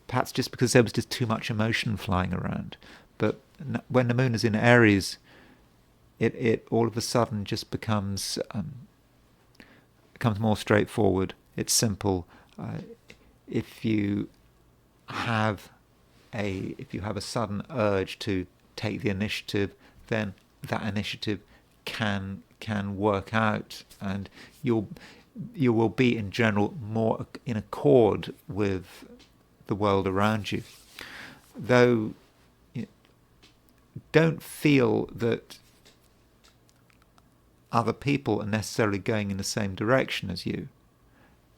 S1: Perhaps just because there was just too much emotion flying around. But when the moon is in Aries, it all of a sudden just becomes more straightforward. It's simple. If you have a sudden urge to take the initiative, then that initiative can work out, and you will be in general more in accord with the world around you. Though don't feel that other people are necessarily going in the same direction as you.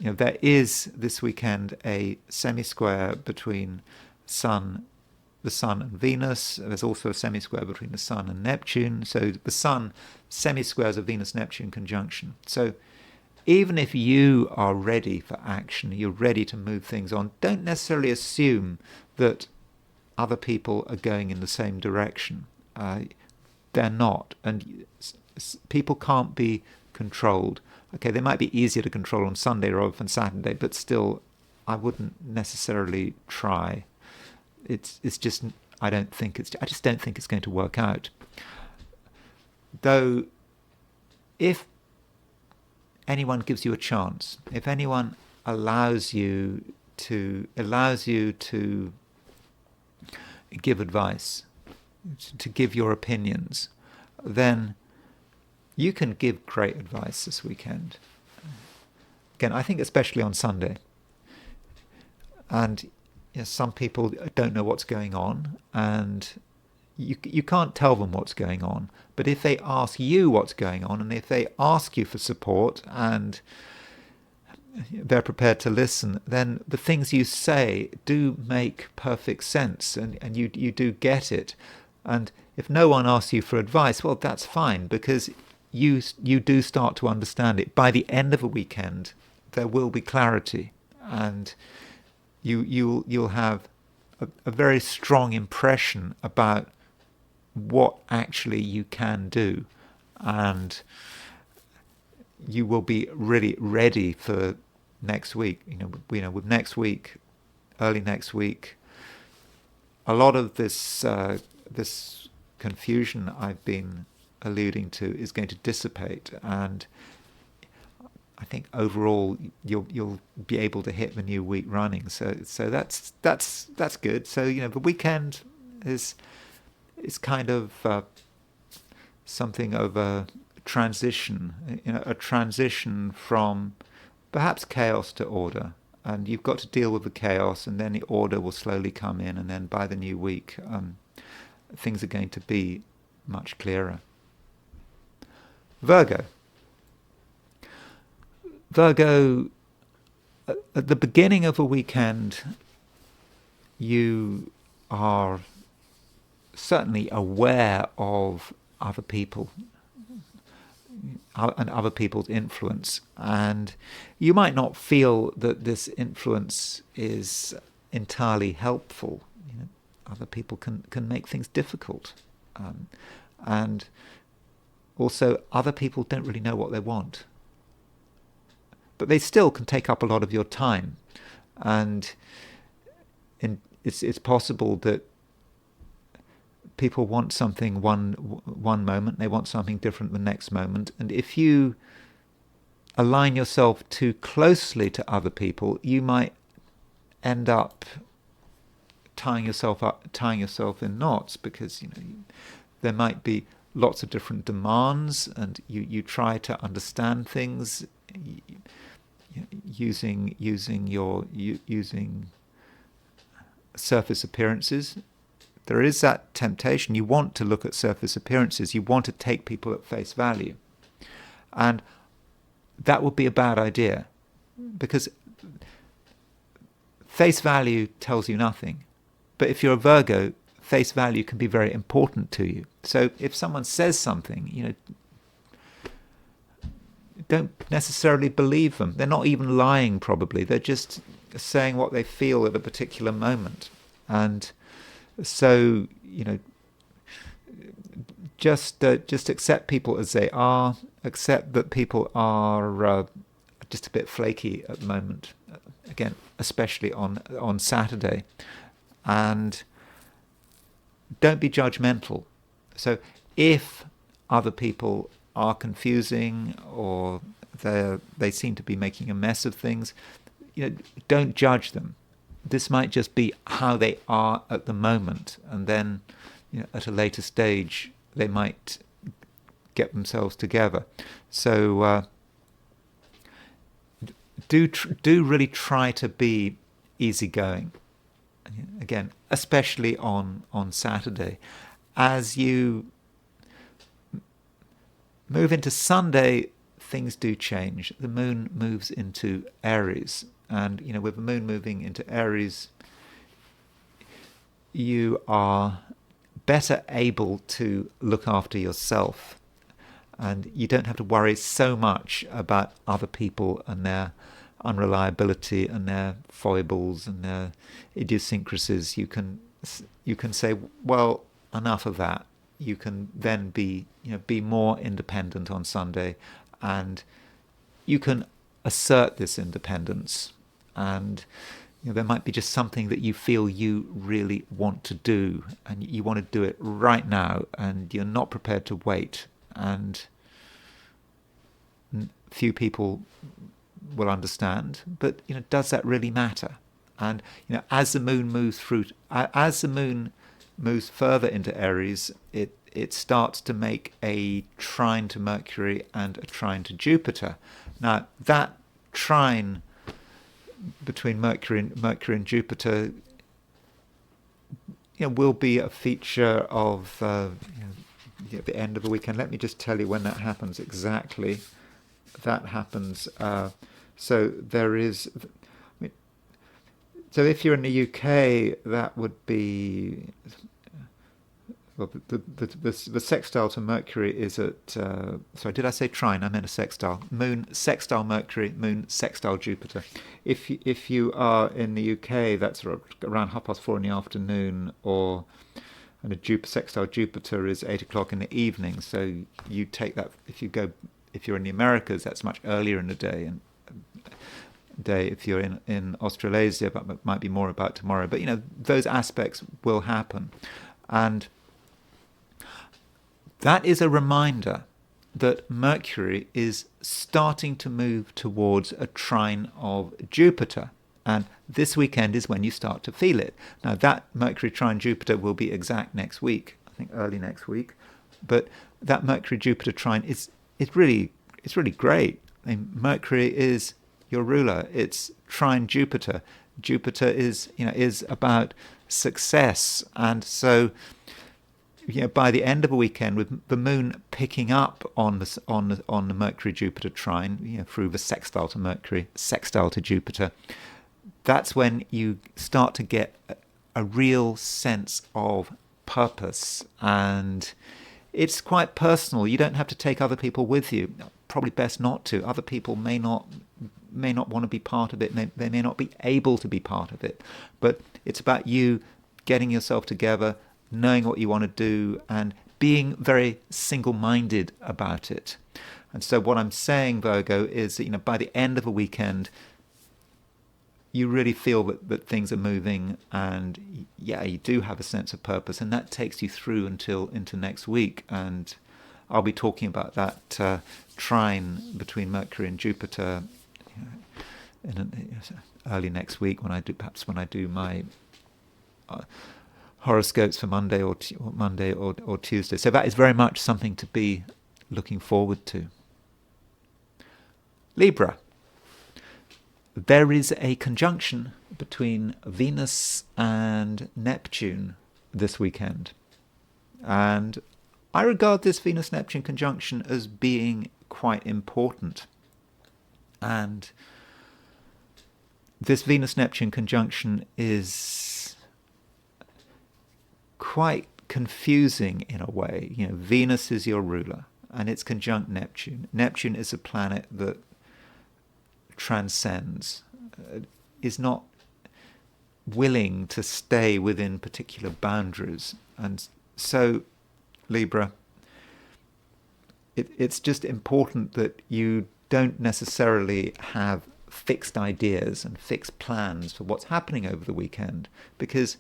S1: there is this weekend a semi-square between the Sun and Venus. There's also a semi-square between the Sun and Neptune. So the Sun semi-squares a Venus-Neptune conjunction. So even if you are ready for action, you're ready to move things on, don't necessarily assume that other people are going in the same direction. They're not. And people can't be controlled. Okay, they might be easier to control on Sunday rather than Saturday, but still, I wouldn't necessarily try. It's just I just don't think it's going to work out. Though, if anyone gives you a chance, if anyone allows you to give advice, to give your opinions, then you can give great advice this weekend. Again, I think especially on Sunday. And some people don't know what's going on, and you can't tell them what's going on. But if they ask you what's going on, and if they ask you for support, and they're prepared to listen, then the things you say do make perfect sense, and you do get it. And if no one asks you for advice, well, that's fine, because you do start to understand it. By the end of a weekend, there will be clarity, and you'll have a very strong impression about what actually you can do, and you will be really ready for next week. With next week, early next week, a lot of this confusion I've been alluding to is going to dissipate, and I think overall you'll be able to hit the new week running. So that's good. So the weekend is kind of something of a transition, a transition from perhaps chaos to order, and you've got to deal with the chaos, and then the order will slowly come in, and then by the new week, things are going to be much clearer. Virgo, at the beginning of a weekend, you are certainly aware of other people and other people's influence, and you might not feel that this influence is entirely helpful. Other people can make things difficult, and also other people don't really know what they want, but they still can take up a lot of your time, and it's possible that people want something one moment, they want something different the next moment, and if you align yourself too closely to other people, you might end up tying yourself in knots, because there might be lots of different demands, and you try to understand things using surface appearances. There is that temptation. You want to look at surface appearances. You want to take people at face value. And that would be a bad idea, because face value tells you nothing. But if you're a Virgo, face value can be very important to you. So if someone says something, don't necessarily believe them. They're not even lying, probably. They're just saying what they feel at a particular moment. And so, just accept people as they are. Accept that people are just a bit flaky at the moment. Again, especially on Saturday. And don't be judgmental. So if other people are confusing, or they seem to be making a mess of things, don't judge them. This might just be how they are at the moment, and then at a later stage they might get themselves together. So do really try to be easygoing. Again, especially on Saturday. As you move into Sunday, things do change. The moon moves into Aries, and with the moon moving into Aries, you are better able to look after yourself, and you don't have to worry so much about other people and their unreliability and their foibles and their idiosyncrasies. You can say, well, enough of that. You can then be more independent on Sunday, and you can assert this independence. And there might be just something that you feel you really want to do, and you want to do it right now, and you're not prepared to wait. And few people will understand, but does that really matter? And as the moon moves further into Aries, it starts to make a trine to Mercury and a trine to Jupiter. Now that trine between Mercury and Jupiter, will be a feature of the end of the weekend. Let me just tell you when that happens exactly. That happens. So there is. So if you're in the UK, that would be. Well, the sextile to Mercury is at. Sorry, did I say trine? I meant a sextile. Moon sextile Mercury, Moon sextile Jupiter. If you are in the UK, that's around 4:30 in the afternoon, and a sextile Jupiter is 8 o'clock in the evening. So you take that. If you're in the Americas, that's much earlier in the day, and if you're in Australasia, that might be more about tomorrow. But those aspects will happen, and that is a reminder that Mercury is starting to move towards a trine of Jupiter. And this weekend is when you start to feel it. Now, that Mercury trine Jupiter will be exact next week, I think early next week. But that Mercury-Jupiter trine it's really great. I mean, Mercury is your ruler. It's trine Jupiter. Jupiter is about success. And so by the end of a weekend, with the moon picking up on the Mercury-Jupiter trine, through the sextile to Mercury, sextile to Jupiter, that's when you start to get a real sense of purpose, and it's quite personal. You don't have to take other people with you. Probably best not to. Other people may not want to be part of it. They may not be able to be part of it. But it's about you getting yourself together, knowing what you want to do, and being very single-minded about it. And so what I'm saying, Virgo, is that by the end of a weekend, you really feel that things are moving, and you do have a sense of purpose, and that takes you through into next week. And I'll be talking about that trine between Mercury and Jupiter early next week when I do my horoscopes for Monday or Tuesday. So that is very much something to be looking forward to. Libra. There is a conjunction between Venus and Neptune this weekend. And I regard this Venus-Neptune conjunction as being quite important. And this Venus-Neptune conjunction is quite confusing in a way. Venus is your ruler, and it's conjunct Neptune. Neptune is a planet that transcends, is not willing to stay within particular boundaries. And so, Libra, it's just important that you don't necessarily have fixed ideas and fixed plans for what's happening over the weekend, because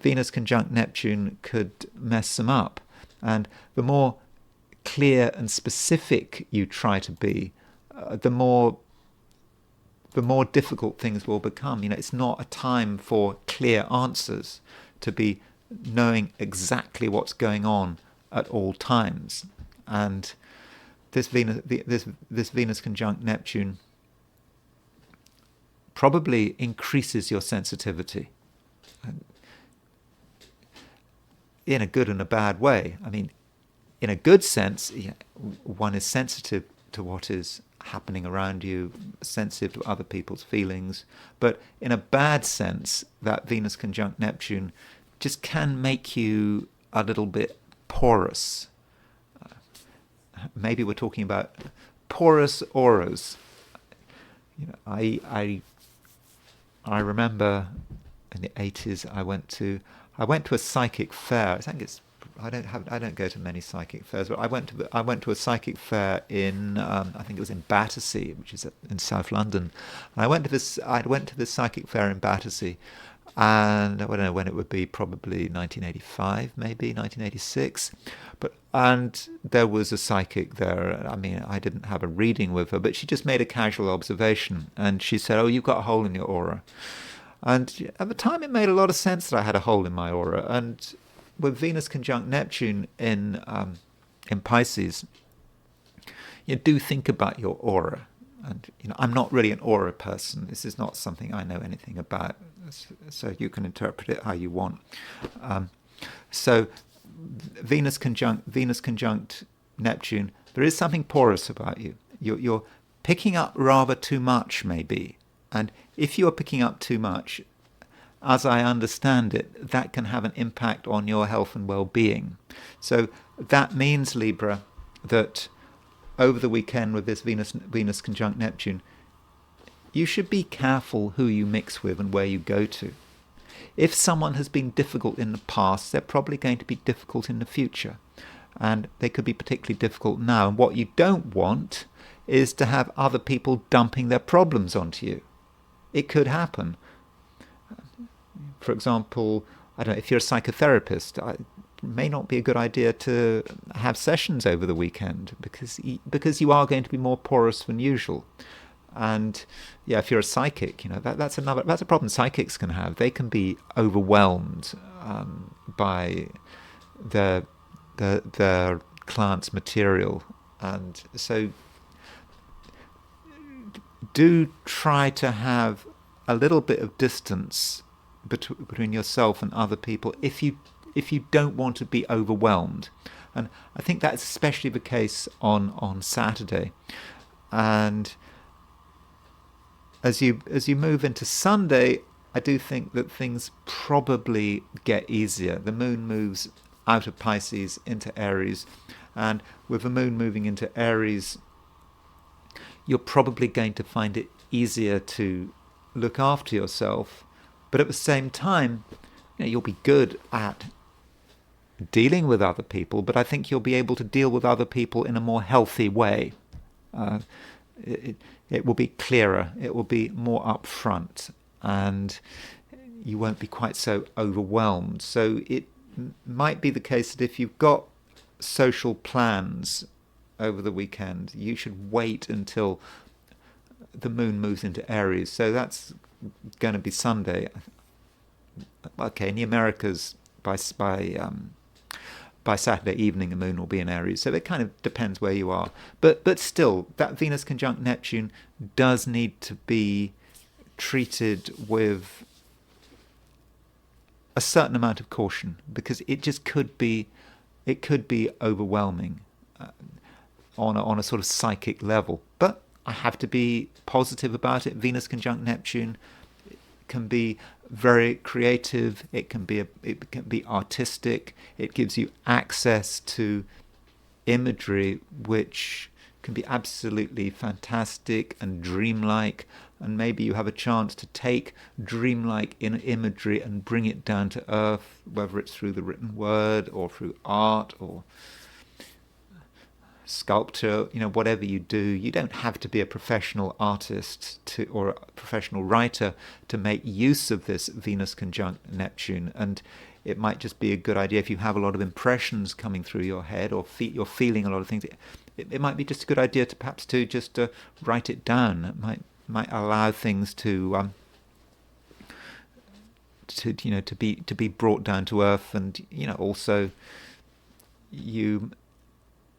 S1: Venus conjunct Neptune could mess them up. And the more clear and specific you try to be, the more difficult things will become. It's not a time for clear answers, to be knowing exactly what's going on at all times. And this Venus conjunct Neptune probably increases your sensitivity in a good and a bad way. I mean, in a good sense, one is sensitive to what is happening around you, sensitive to other people's feelings. But in a bad sense, that Venus conjunct Neptune just can make you a little bit porous. Maybe we're talking about porous auras. I remember in the 80s I went to a psychic fair. I don't go to many psychic fairs, but I went to a psychic fair in I think it was in Battersea, which is in South London. And I went to this psychic fair in Battersea, and I don't know when it would be, probably 1985, maybe 1986. And there was a psychic there. I mean, I didn't have a reading with her, but she just made a casual observation, and she said, "Oh, you've got a hole in your aura." And at the time, it made a lot of sense that I had a hole in my aura. And with Venus conjunct Neptune in Pisces, you do think about your aura. And I'm not really an aura person. This is not something I know anything about. So you can interpret it how you want. So Venus conjunct Neptune, there is something porous about you. You're picking up rather too much, maybe. And if you are picking up too much, as I understand it, that can have an impact on your health and well-being. So that means, Libra, that over the weekend with this Venus conjunct Neptune, you should be careful who you mix with and where you go to. If someone has been difficult in the past, they're probably going to be difficult in the future. And they could be particularly difficult now. And what you don't want is to have other people dumping their problems onto you. It could happen. For example, I don't know, if you're a psychotherapist, it may not be a good idea to have sessions over the weekend because you are going to be more porous than usual. And yeah, if you're a psychic, that's a problem psychics can have. They can be overwhelmed by their client's material, and so do try to have a little bit of distance between yourself and other people if you don't want to be overwhelmed. And I think that's especially the case on Saturday. And as you move into Sunday, I do think that things probably get easier. The moon moves out of Pisces into Aries, and with the moon moving into Aries, you're probably going to find it easier to look after yourself. But at the same time, you'll be good at dealing with other people, but I think you'll be able to deal with other people in a more healthy way. It will be clearer, it will be more upfront, and you won't be quite so overwhelmed. So it might be the case that if you've got social plans over the weekend, you should wait until the moon moves into Aries. So that's going to be Sunday. Okay, in the Americas, by Saturday evening, the moon will be in Aries. So it kind of depends where you are. But still, that Venus conjunct Neptune does need to be treated with a certain amount of caution, because it just could be overwhelming on a sort of psychic level. But I have to be positive about it. Venus conjunct Neptune can be very creative. It can be artistic. It gives you access to imagery which can be absolutely fantastic and dreamlike. And maybe you have a chance to take dreamlike imagery and bring it down to earth, whether it's through the written word or through art or sculpture, whatever you do. You don't have to be a professional artist or a professional writer to make use of this Venus conjunct Neptune. And it might just be a good idea if you have a lot of impressions coming through your head, or you're feeling a lot of things. It might be just a good idea to perhaps just write it down. It might allow things to be brought down to earth, and also you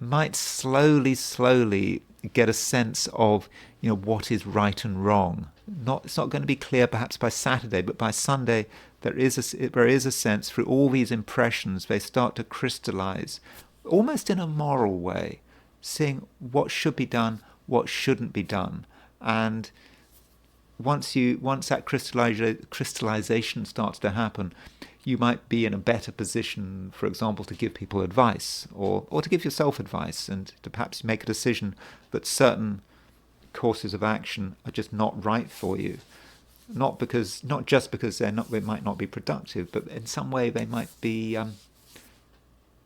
S1: might slowly get a sense of what is right and wrong. It's not going to be clear perhaps by Saturday, but by Sunday there is a sense through all these impressions. They start to crystallize almost in a moral way, seeing what should be done, what shouldn't be done. And once that crystallization starts to happen, you might be in a better position, for example, to give people advice, or to give yourself advice, and to perhaps make a decision that certain courses of action are just not right for you. Not just because they might not be productive, but in some way they might be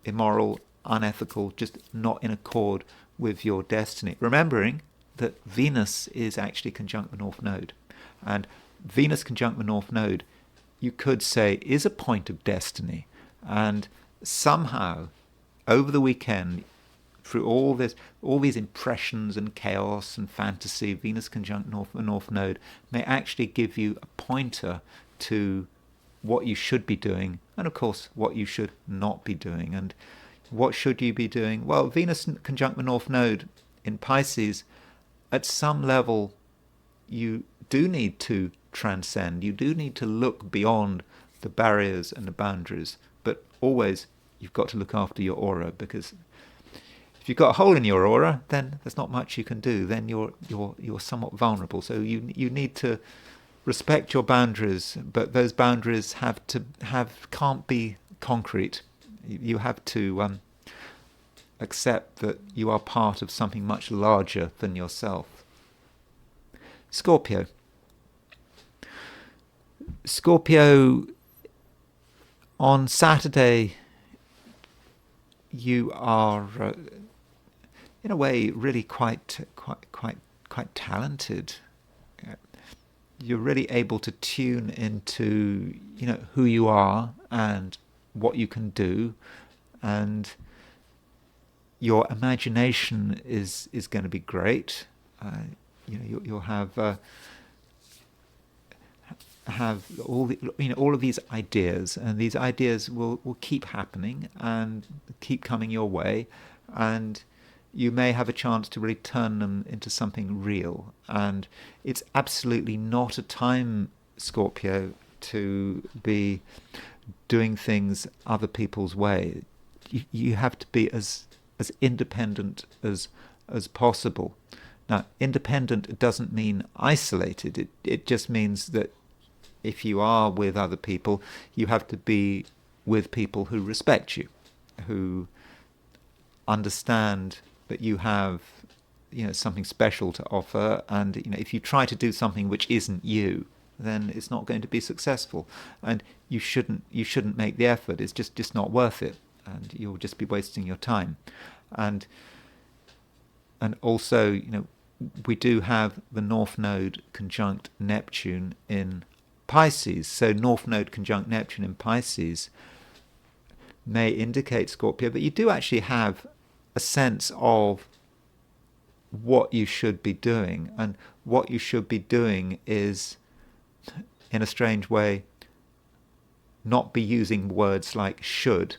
S1: immoral, unethical, just not in accord with your destiny. Remembering that Venus is actually conjunct the North Node. And Venus conjunct the North Node, you could say, is a point of destiny. And somehow, over the weekend, through all these impressions and chaos and fantasy, Venus conjunct the North Node may actually give you a pointer to what you should be doing, and of course what you should not be doing. And what should you be doing? Well, Venus conjunct the North Node in Pisces, at some level, you do need to transcend. You do need to look beyond the barriers and the boundaries, but always you've got to look after your aura, because if you've got a hole in your aura, then there's not much you can do. Then you're somewhat vulnerable. So you need to respect your boundaries, but those boundaries can't be concrete. You have to accept that you are part of something much larger than yourself. Scorpio, on Saturday, you are, in a way, really quite talented. You're really able to tune into, who you are and what you can do, and your imagination is going to be great. You'll have all of these ideas, and these ideas will keep happening and keep coming your way, and you may have a chance to really turn them into something real. And it's absolutely not a time, Scorpio, to be doing things other people's way. You have to be as independent as possible. Now, independent doesn't mean isolated. It just means that if you are with other people, you have to be with people who respect you, who understand that you have, something special to offer. And if you try to do something which isn't you, then it's not going to be successful. And you shouldn't make the effort. It's just not worth it, and you'll just be wasting your time. And also, we do have the North Node conjunct Neptune in Pisces. So North Node conjunct Neptune in Pisces may indicate, Scorpio, that you do actually have a sense of what you should be doing. And what you should be doing is, in a strange way, not be using words like should,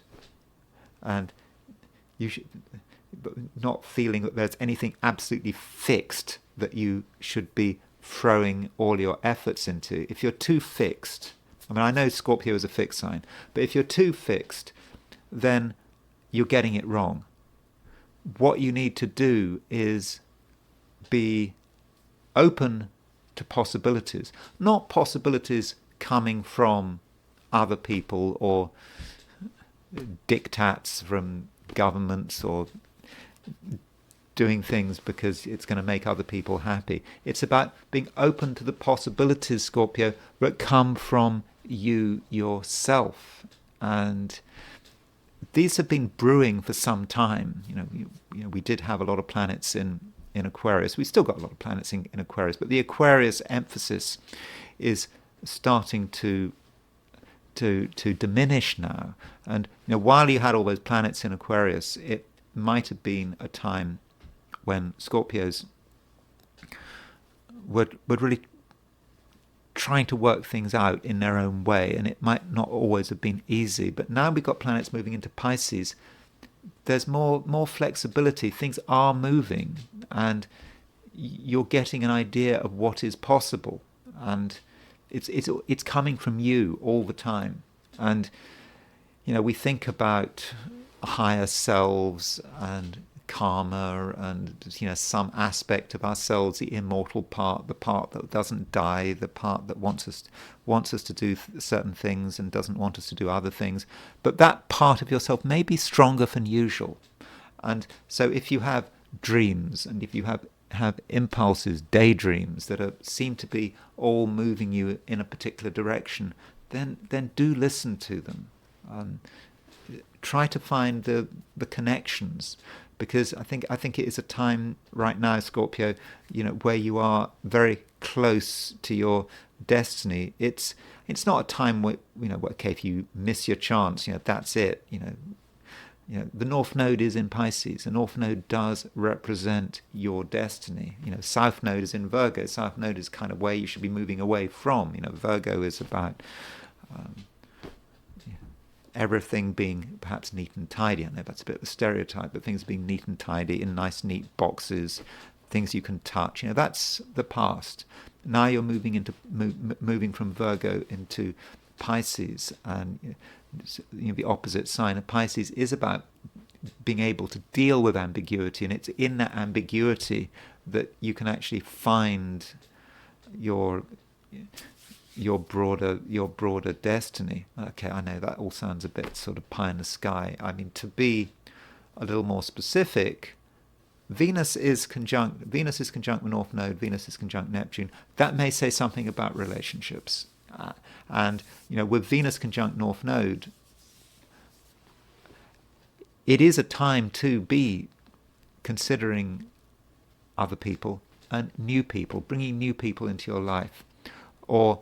S1: and you should not feeling that there's anything absolutely fixed that you should be throwing all your efforts into. If you're too fixed, I know Scorpio is a fixed sign, but if you're too fixed, then you're getting it wrong. What you need to do is be open to possibilities, not possibilities coming from other people or diktats from governments or doing things because it's going to make other people happy. It's about being open to the possibilities, Scorpio, that come from you yourself. And these have been brewing for some time. We did have a lot of planets in Aquarius. We still got a lot of planets in Aquarius, but the Aquarius emphasis is starting to diminish now. And while you had all those planets in Aquarius, it might have been a time when Scorpios would really trying to work things out in their own way, and it might not always have been easy. But now we've got planets moving into Pisces, there's more flexibility. Things are moving, and you're getting an idea of what is possible, and it's coming from you all the time. And we think about higher selves and karma and some aspect of ourselves, the immortal part, the part that doesn't die, the part that wants us to do certain things and doesn't want us to do other things. But that part of yourself may be stronger than usual. And so if you have dreams and if you have impulses, daydreams that seem to be all moving you in a particular direction, then do listen to them. Try to find the connections, because I think it is a time right now, Scorpio, where you are very close to your destiny. It's not a time where okay, if you miss your chance, that's it. The North Node is in Pisces. The North Node does represent your destiny. South Node is in Virgo. South Node is kind of where you should be moving away from. Virgo is about everything being perhaps neat and tidy. I know that's a bit of a stereotype, but things being neat and tidy in nice, neat boxes, things you can touch. That's the past. Now you're moving from Virgo into Pisces, and the opposite sign of Pisces is about being able to deal with ambiguity, and it's in that ambiguity that you can actually find your broader destiny. Okay, I know that all sounds a bit sort of pie in the sky. I mean, to be a little more specific, Venus is conjunct the North Node, Venus is conjunct Neptune. That may say something about relationships. And with Venus conjunct North Node, it is a time to be considering other people and new people, bringing new people into your life, or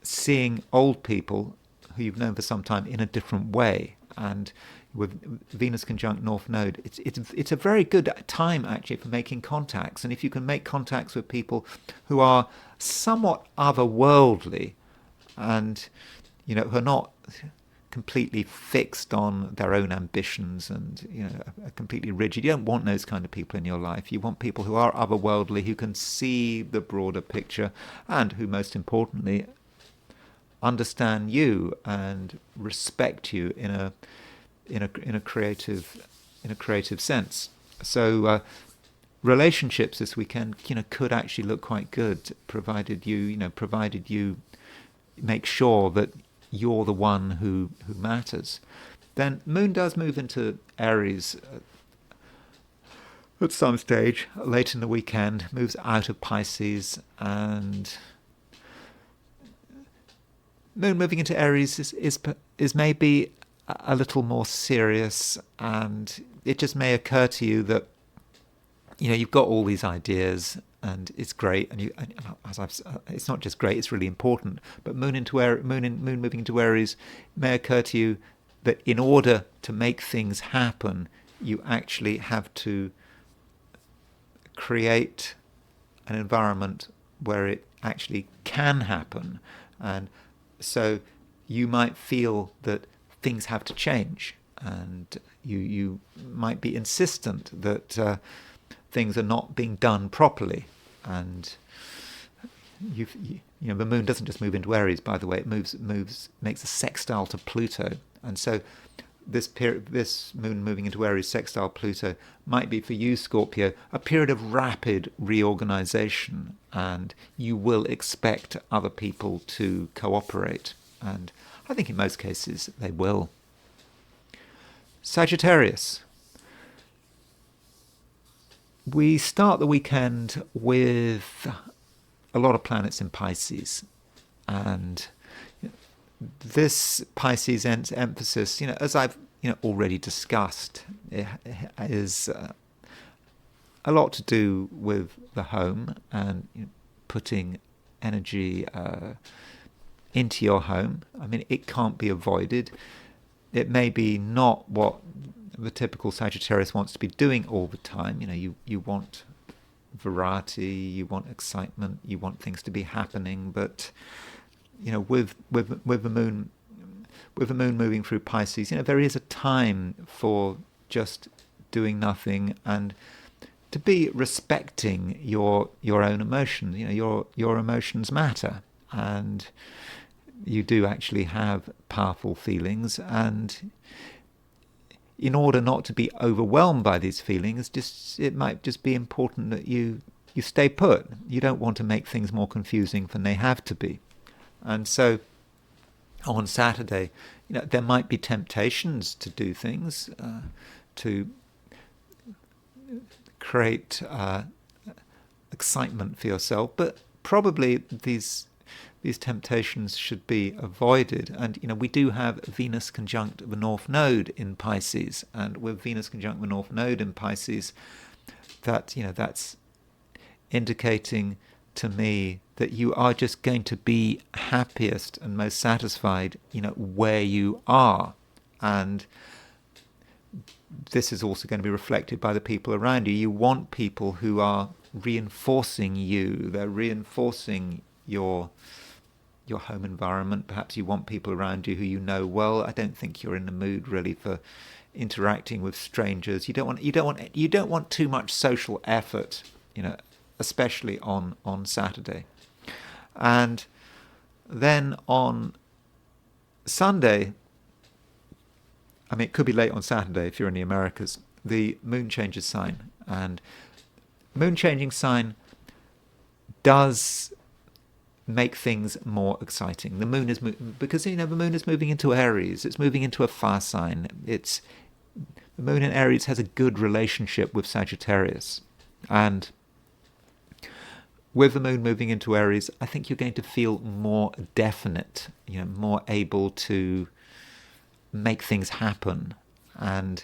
S1: seeing old people who you've known for some time in a different way. And with Venus conjunct North Node, it's a very good time actually for making contacts. And if you can make contacts with people who are somewhat otherworldly and who are not completely fixed on their own ambitions and are completely rigid, you don't want those kind of people in your life. You want people who are otherworldly, who can see the broader picture, and who, most importantly, understand you and respect you in a creative sense. So relationships this weekend could actually look quite good, provided you make sure that you're the one who matters. Then Moon does move into Aries at some stage late in the weekend, moves out of Pisces, and Moon moving into Aries is maybe a little more serious, and it just may occur to you that you've got all these ideas and it's great, and it's not just great, it's really important. But Moon moving into Aries may occur to you that in order to make things happen, you actually have to create an environment where it actually can happen. And so you might feel that things have to change, and you might be insistent that things are not being done properly. And the Moon doesn't just move into Aries, by the way. It makes a sextile to Pluto, and so this Moon moving into Aries sextile Pluto might be for you, Scorpio, a period of rapid reorganization, and you will expect other people to cooperate, and I think in most cases they will. Sagittarius. We start the weekend with a lot of planets in Pisces, and this Pisces emphasis, as I've already discussed, it is a lot to do with the home and putting energy into your home. I mean, it can't be avoided. It may be not what the typical Sagittarius wants to be doing all the time. You want variety, you want excitement, you want things to be happening, but with the moon moving through Pisces, there is a time for just doing nothing and to be respecting your own emotions. Your emotions matter, and you do actually have powerful feelings, and in order not to be overwhelmed by these feelings, it might just be important that you stay put. You don't want to make things more confusing than they have to be. And so on Saturday, there might be temptations to do things, to create excitement for yourself, but probably these temptations should be avoided. And we do have Venus conjunct the North Node in Pisces, and with Venus conjunct the North Node in Pisces, that's indicating to me that you are just going to be happiest and most satisfied, where you are. And this is also going to be reflected by the people around you. You want people who are reinforcing you. They're reinforcing your home environment. Perhaps you want people around you who you know well. I don't think you're in the mood really for interacting with strangers. You don't want too much social effort, especially on Saturday. And then on Sunday, it could be late on Saturday if you're in the Americas, the moon changes sign. And moon changing sign does make things more exciting. The moon is because the moon is moving into Aries. It's moving into a fire sign. The moon in Aries has a good relationship with Sagittarius, and with the moon moving into Aries, I think you're going to feel more definite, more able to make things happen. And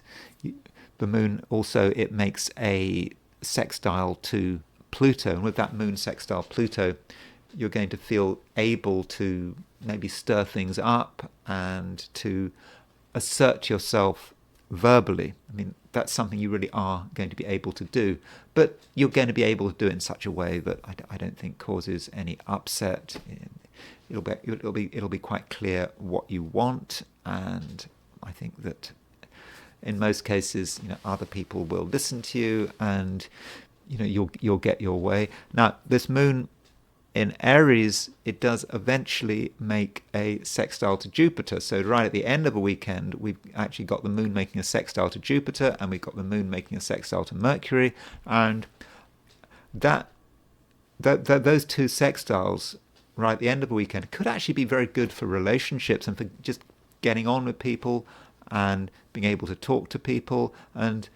S1: the moon also, it makes a sextile to Pluto, and with that moon sextile Pluto, you're going to feel able to maybe stir things up and to assert yourself verbally. That's something you really are going to be able to do, but you're going to be able to do it in such a way that I don't think causes any upset. It'll be quite clear what you want, and I think that in most cases, other people will listen to you, and you'll get your way. Now, this moon in Aries, it does eventually make a sextile to Jupiter. So right at the end of a weekend, we've actually got the moon making a sextile to Jupiter, and we've got the moon making a sextile to Mercury. And those two sextiles right at the end of a weekend could actually be very good for relationships and for just getting on with people and being able to talk to people. And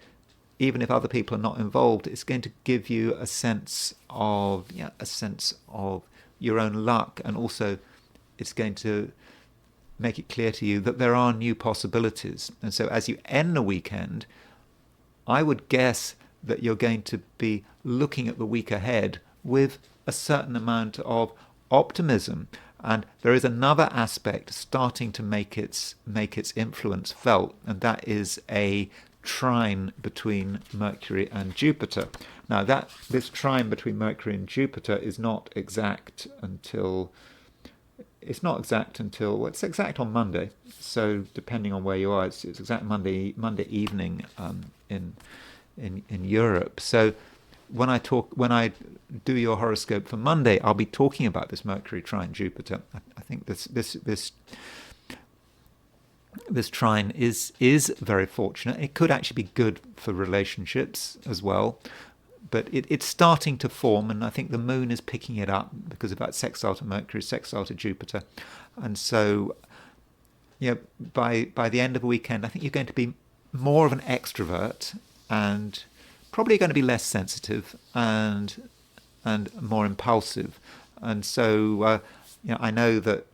S1: even if other people are not involved, it's going to give you a sense of your own luck, and also it's going to make it clear to you that there are new possibilities. And so as you end the weekend, I would guess that you're going to be looking at the week ahead with a certain amount of optimism. And there is another aspect starting to make its influence felt, and that is a trine between Mercury and Jupiter. Now, this trine between Mercury and Jupiter is not exact until it's exact on Monday. So depending on where you are, it's exact Monday evening in Europe. So when I do your horoscope for Monday, I'll be talking about this Mercury trine Jupiter. I think this trine is very fortunate. It could actually be good for relationships as well, but it's starting to form, and I think the moon is picking it up because of that sextile to Mercury, sextile to Jupiter. And so by the end of a weekend, I think you're going to be more of an extrovert and probably going to be less sensitive and more impulsive. And so I know that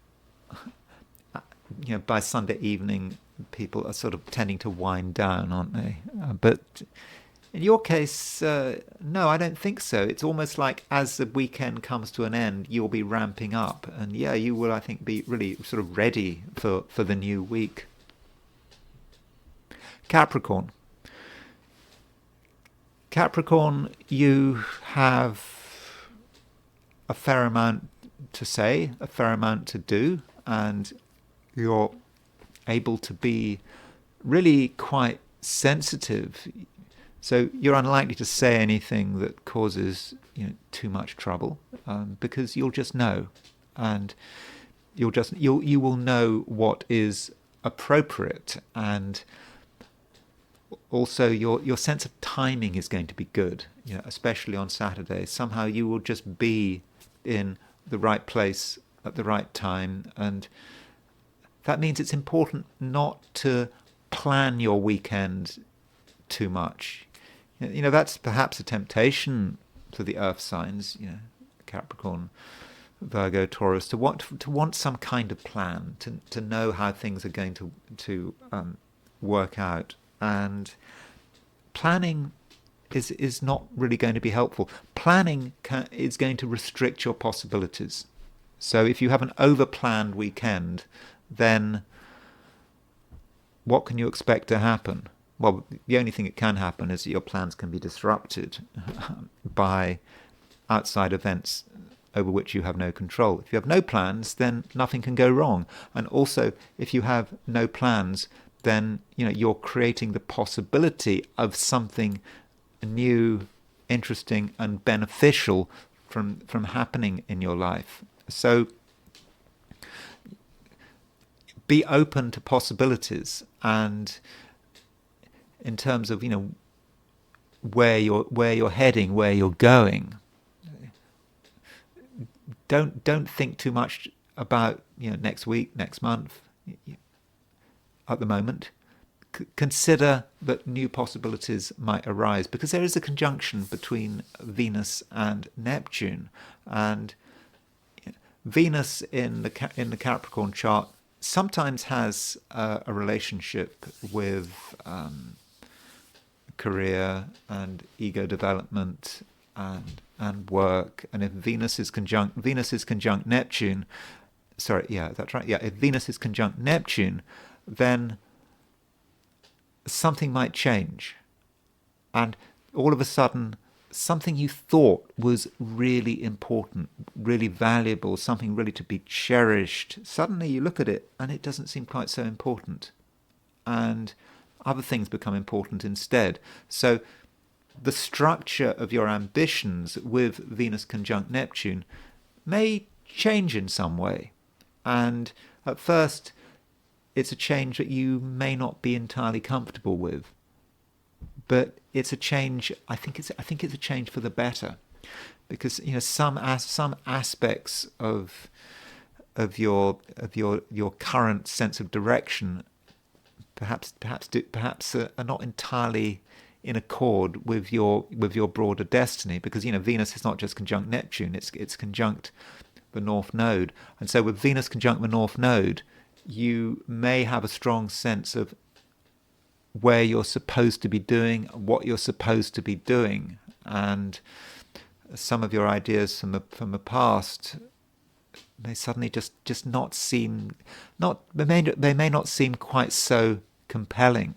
S1: by Sunday evening, people are sort of tending to wind down, aren't they? But in your case, no, I don't think so. It's almost like as the weekend comes to an end, you'll be ramping up. And you will, I think, be really sort of ready for the new week. Capricorn, you have a fair amount to say, a fair amount to do, and you're able to be really quite sensitive. So you're unlikely to say anything that causes too much trouble, because you'll just know, and you will know what is appropriate. And also your sense of timing is going to be good, especially on Saturday. Somehow you will just be in the right place at the right time, and that means it's important not to plan your weekend too much. That's perhaps a temptation for the earth signs, Capricorn, Virgo, Taurus, to want some kind of plan, to know how things are going to work out. And planning is not really going to be helpful. Planning is going to restrict your possibilities. So if you have an over-planned weekend, then what can you expect to happen? Well, the only thing that can happen is that your plans can be disrupted by outside events over which you have no control. If you have no plans, then nothing can go wrong. And also, if you have no plans, then you're creating the possibility of something new, interesting, and beneficial from happening in your life. So be open to possibilities, and in terms of where you're heading, where you're going, don't think too much about next week, next month. At the moment, consider that new possibilities might arise, because there is a conjunction between Venus and Neptune, and Venus in the Capricorn chart sometimes has a relationship with career and ego development and work. And if Venus is conjunct Neptune, that's right. If Venus is conjunct Neptune, then something might change, and all of a sudden something you thought was really important, really valuable, something really to be cherished, suddenly you look at it and it doesn't seem quite so important, and other things become important instead. So the structure of your ambitions with Venus conjunct Neptune may change in some way, and at first it's a change that you may not be entirely comfortable with, but it's a change. I think it's a change for the better, because some aspects of your current sense of direction perhaps are not entirely in accord with your broader destiny, because Venus is not just conjunct Neptune; it's conjunct the North Node, and so with Venus conjunct the North Node, you may have a strong sense of where you're supposed to be doing, what you're supposed to be doing, and some of your ideas from the past may suddenly just not seem they may not seem quite so compelling.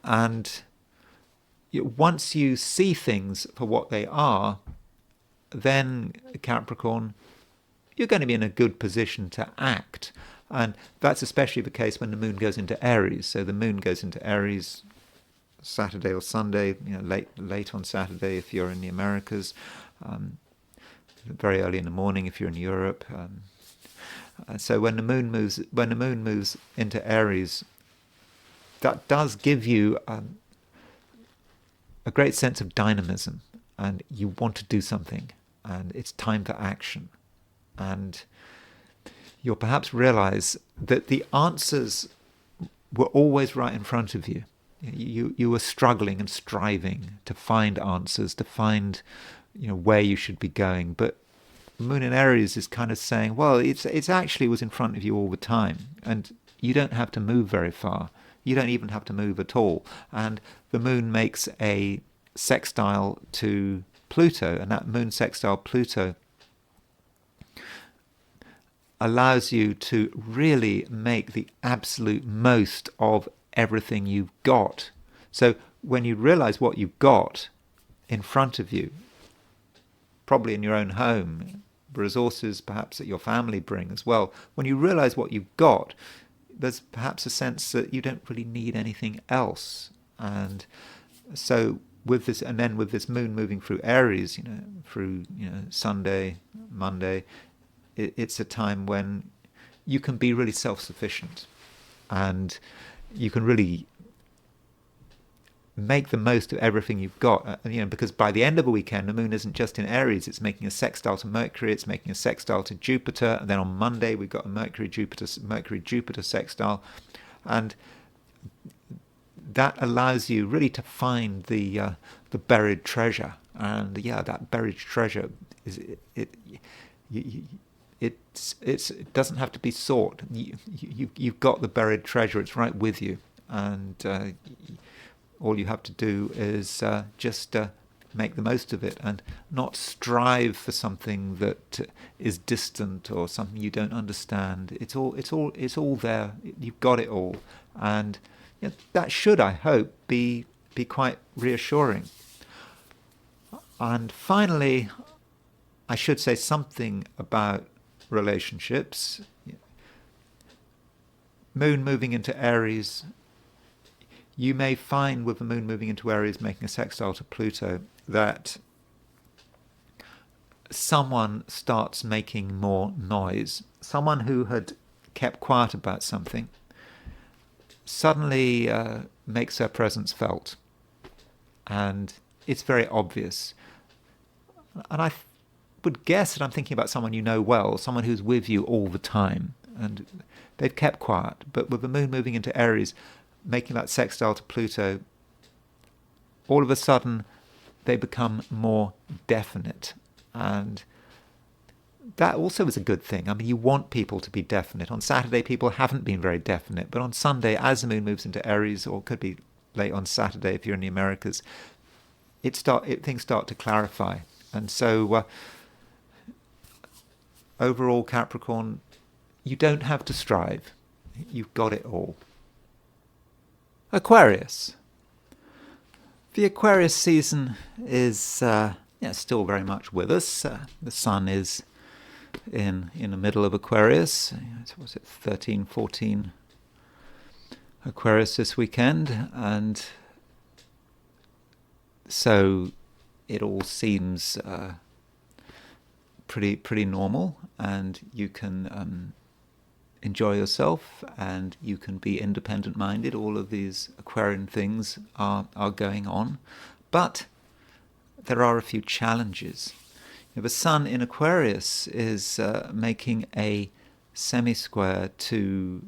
S1: And once you see things for what they are, then Capricorn, you're going to be in a good position to act. And that's especially the case when the moon goes into Aries. So the moon goes into Aries Saturday or Sunday, late on Saturday if you're in the Americas, very early in the morning if you're in Europe. And so when the moon moves into Aries, that does give you a great sense of dynamism, and you want to do something, and it's time for action. And you'll perhaps realize that the answers were always right in front of you. You were struggling and striving to find answers, to find where you should be going. But Moon in Aries is kind of saying, well, it's actually was in front of you all the time, and you don't have to move very far. You don't even have to move at all. And the moon makes a sextile to Pluto, and that moon sextile Pluto allows you to really make the absolute most of everything you've got. So when you realize what you've got in front of you, probably in your own home, resources perhaps that your family bring as well, when you realize what you've got, there's perhaps a sense that you don't really need anything else. And so with this, and then with this moon moving through Aries, through Sunday, Monday, it's a time when you can be really self-sufficient, and you can really make the most of everything you've got. Because by the end of a weekend, the moon isn't just in Aries, it's making a sextile to Mercury, it's making a sextile to Jupiter, and then on Monday we've got a Mercury-Jupiter sextile, and that allows you really to find the buried treasure. And that buried treasure it doesn't have to be sought. You've got the buried treasure. It's right with you, and all you have to do is just make the most of it, and not strive for something that is distant or something you don't understand. It's all there. You've got it all, and that should, I hope, be quite reassuring. And finally, I should say something about relationships. Moon moving into Aries, you may find with the moon moving into Aries making a sextile to Pluto that someone starts making more noise. Someone who had kept quiet about something suddenly makes their presence felt, and it's very obvious. And I would guess that I'm thinking about someone you know well, someone who's with you all the time, and they've kept quiet. But with the moon moving into Aries, making that sextile to Pluto, all of a sudden they become more definite. And that also is a good thing. I mean, you want people to be definite. On Saturday, people haven't been very definite. But on Sunday, as the moon moves into Aries, or it could be late on Saturday if you're in the Americas, things start to clarify. And so overall, Capricorn, you don't have to strive. You've got it all. Aquarius. The Aquarius season is still very much with us. The sun is in the middle of Aquarius. Was it 13, 14 Aquarius this weekend? And so it all seems pretty normal, and you can enjoy yourself, and you can be independent-minded. All of these Aquarian things are going on, but there are a few challenges. The sun in Aquarius is making a semi-square to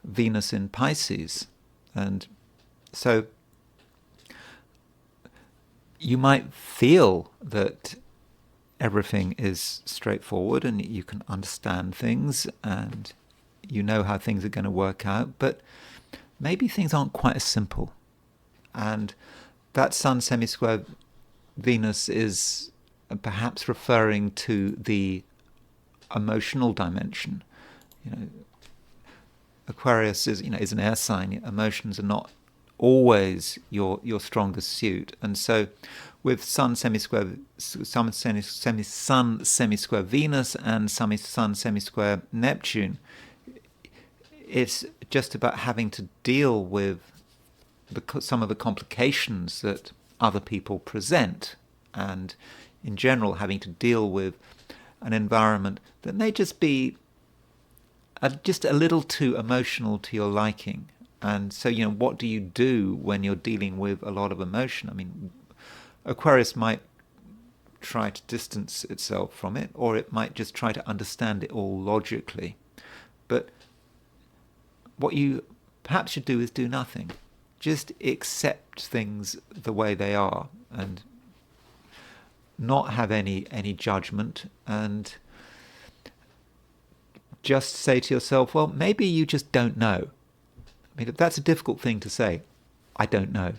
S1: Venus in Pisces, and so you might feel that everything is straightforward and you can understand things and you know how things are going to work out, but maybe things aren't quite as simple. And that Sun semi-square Venus is perhaps referring to the emotional dimension. Aquarius is an air sign. Emotions are not always your strongest suit, and so with Sun semi-square Venus and Sun semi-square Neptune, it's just about having to deal with some of the complications that other people present, and in general having to deal with an environment that may just be just a little too emotional to your liking. And so, what do you do when you're dealing with a lot of emotion? I mean, Aquarius might try to distance itself from it, or it might just try to understand it all logically. But what you perhaps should do is do nothing. Just accept things the way they are and not have any judgment, and just say to yourself, well, maybe you just don't know. I mean, that's a difficult thing to say. I don't know.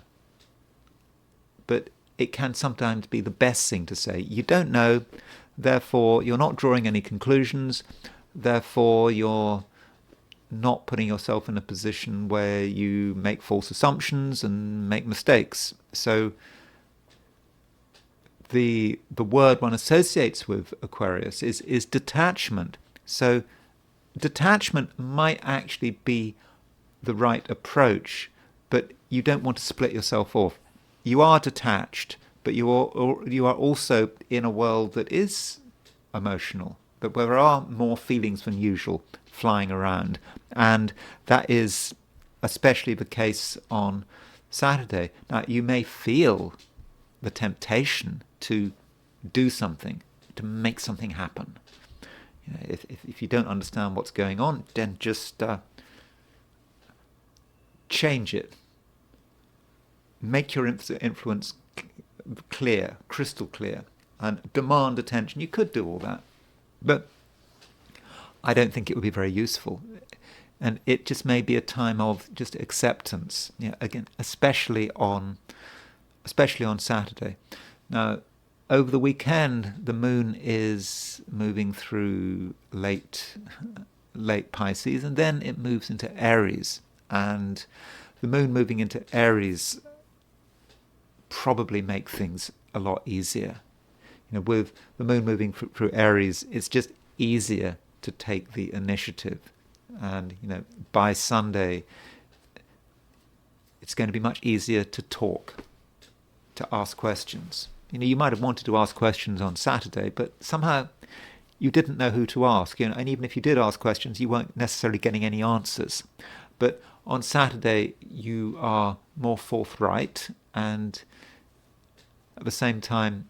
S1: But it can sometimes be the best thing to say. You don't know, therefore you're not drawing any conclusions, therefore you're not putting yourself in a position where you make false assumptions and make mistakes. So the word one associates with Aquarius is detachment. So detachment might actually be the right approach, but you don't want to split yourself off. You are detached, but you are also in a world that is emotional, that where there are more feelings than usual flying around, and that is especially the case on Saturday. Now, you may feel the temptation to do something, to make something happen. If you don't understand what's going on, then just change it. Make your influence clear, crystal clear, and demand attention. You could do all that, but I don't think it would be very useful. And it just may be a time of just acceptance. Again, especially on Saturday. Now, over the weekend, the moon is moving through late Pisces, and then it moves into Aries. And the moon moving into Aries probably make things a lot easier. With the moon moving through Aries, it's just easier to take the initiative. And, by Sunday, it's going to be much easier to talk, to ask questions. You might have wanted to ask questions on Saturday, but somehow you didn't know who to ask. And even if you did ask questions, you weren't necessarily getting any answers. But on Saturday, you are more forthright, and at the same time,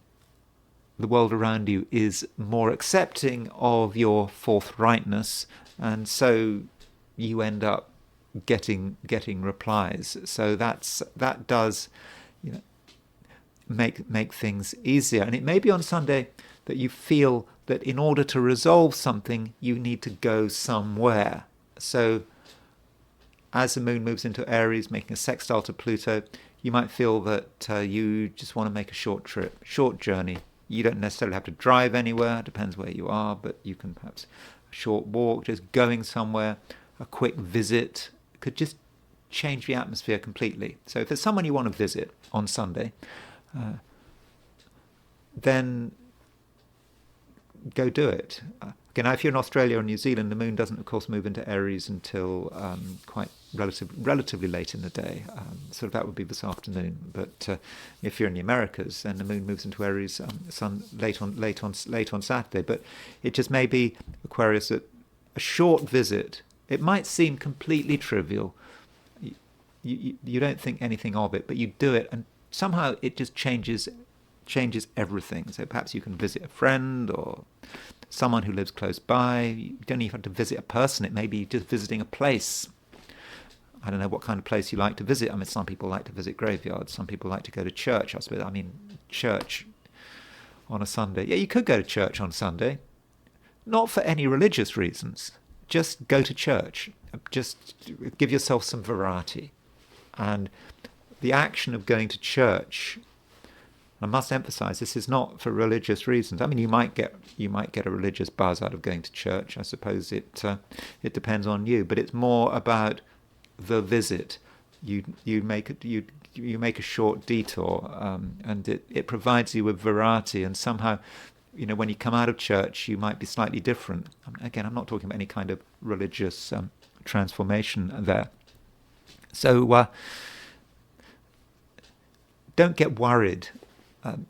S1: the world around you is more accepting of your forthrightness, and so you end up getting replies. So that does make things easier. And it may be on Sunday that you feel that in order to resolve something, you need to go somewhere. So as the moon moves into Aries, making a sextile to Pluto, you might feel that you just want to make a short trip, short journey. You don't necessarily have to drive anywhere, depends where you are, but you can perhaps a short walk, just going somewhere, a quick visit could just change the atmosphere completely. So if there's someone you want to visit on Sunday, then go do it. Now, if you're in Australia or New Zealand, the moon doesn't, of course, move into Aries until quite relatively late in the day. So that would be this afternoon. But if you're in the Americas, then the moon moves into Aries late on Saturday. But it just may be, Aquarius, that a short visit, it might seem completely trivial. You don't think anything of it, but you do it, and somehow it just changes everything. So perhaps you can visit a friend or someone who lives close by. You don't even have to visit a person. It may be just visiting a place. I don't know what kind of place you like to visit. I mean, some people like to visit graveyards. Some people like to go to church. Church on a Sunday. Yeah, you could go to church on Sunday. Not for any religious reasons. Just go to church. Just give yourself some variety. And the action of going to church, I must emphasize, this is not for religious reasons. I mean, you might get a religious buzz out of going to church. I suppose it depends on you, but it's more about the visit. You make a short detour, and it provides you with variety. And somehow, when you come out of church, you might be slightly different. Again, I'm not talking about any kind of religious transformation there. So don't get worried,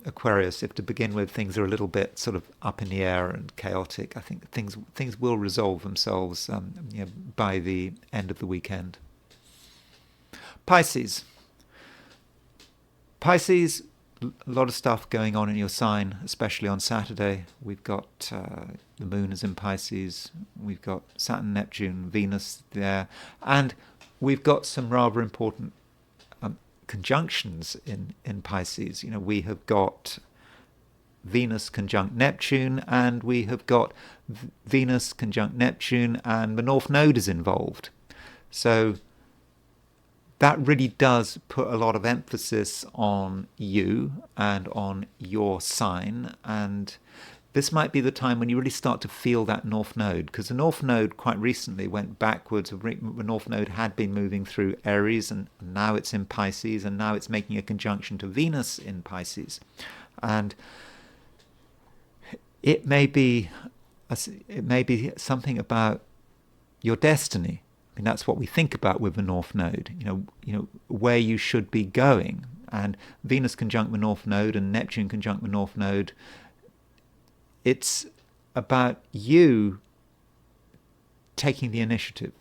S1: Aquarius, if to begin with things are a little bit sort of up in the air and chaotic. I think things will resolve themselves by the end of the weekend. Pisces, a lot of stuff going on in your sign, especially on Saturday. We've got the moon is in Pisces, we've got Saturn, Neptune, Venus there, and we've got some rather important conjunctions in Pisces. We have got Venus conjunct Neptune, and we have got Venus conjunct Neptune, and the North Node is involved. So that really does put a lot of emphasis on you and on your sign, and this might be the time when you really start to feel that North Node, because the North Node quite recently went backwards. The North Node had been moving through Aries, and now it's in Pisces, and now it's making a conjunction to Venus in Pisces. And it may be something about your destiny. I mean, that's what we think about with the North Node, where you should be going. And Venus conjunct the North Node and Neptune conjunct the North Node, it's about you taking the initiative,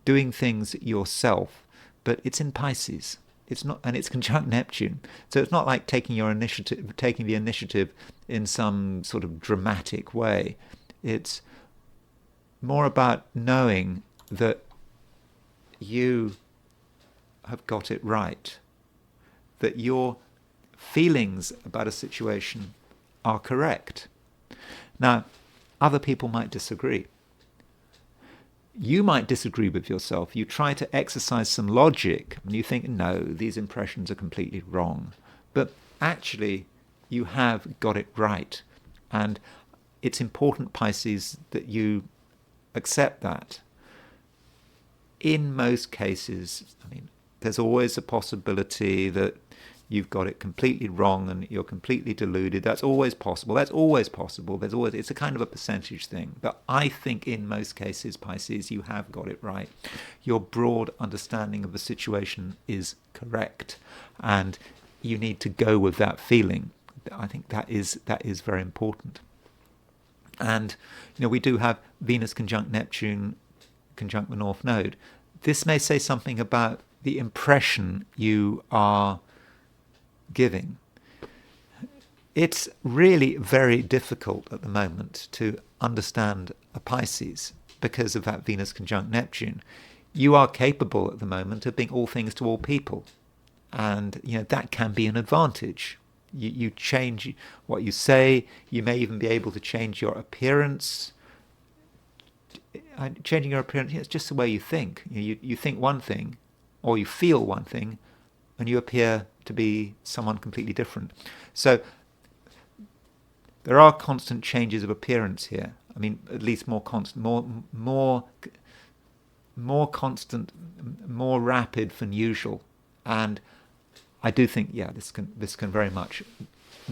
S1: doing things yourself, but it's in Pisces. It's not, and it's conjunct Neptune. So it's not like taking the initiative in some sort of dramatic way. It's more about knowing that you have got it right, that your feelings about a situation are correct. Now, other people might disagree. You might disagree with yourself. You try to exercise some logic and you think, no, these impressions are completely wrong. But actually, you have got it right. And it's important, Pisces, that you accept that. In most cases, I mean, there's always a possibility that you've got it completely wrong and you're completely deluded. That's always possible. It's a kind of a percentage thing. But I think in most cases, Pisces, you have got it right. Your broad understanding of the situation is correct. And you need to go with that feeling. I think that is very important. And, we do have Venus conjunct Neptune, conjunct the North Node. This may say something about the impression you are giving. It's really very difficult at the moment to understand a Pisces because of that Venus conjunct Neptune. You are capable at the moment of being all things to all people, and that can be an advantage. You change what you say. You may even be able to change your appearance. Changing your appearance, it's just the way you think. You think one thing, or you feel one thing, and you appear to be someone completely different. So there are constant changes of appearance here. I mean, at least more constant, more constant, more rapid than usual. And I do think, this can very much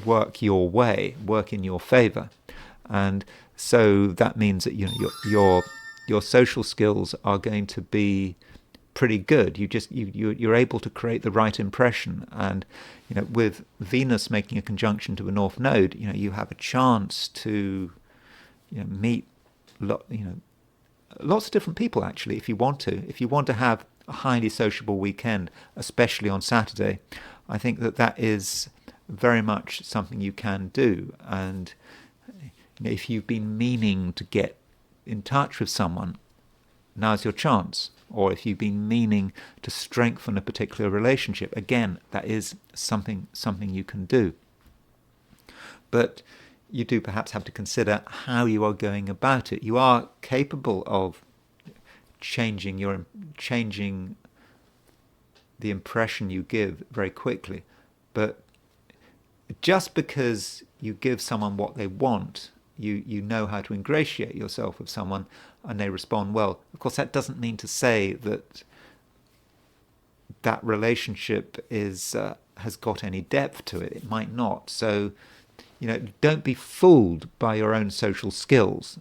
S1: work your way, work in your favour. And so that means that your social skills are going to be pretty good. You're able to create the right impression, and with Venus making a conjunction to the North Node, you have a chance to meet lots of different people actually. If you want to have a highly sociable weekend, especially on Saturday, I think that is very much something you can do. And if you've been meaning to get in touch with someone, now's your chance. Or if you've been meaning to strengthen a particular relationship, again, that is something you can do. But you do perhaps have to consider how you are going about it. You are capable of changing the impression you give very quickly. But just because you give someone what they want, you know how to ingratiate yourself with someone and they respond well. Of course, that doesn't mean to say that relationship has got any depth to it. It might not. So, don't be fooled by your own social skills.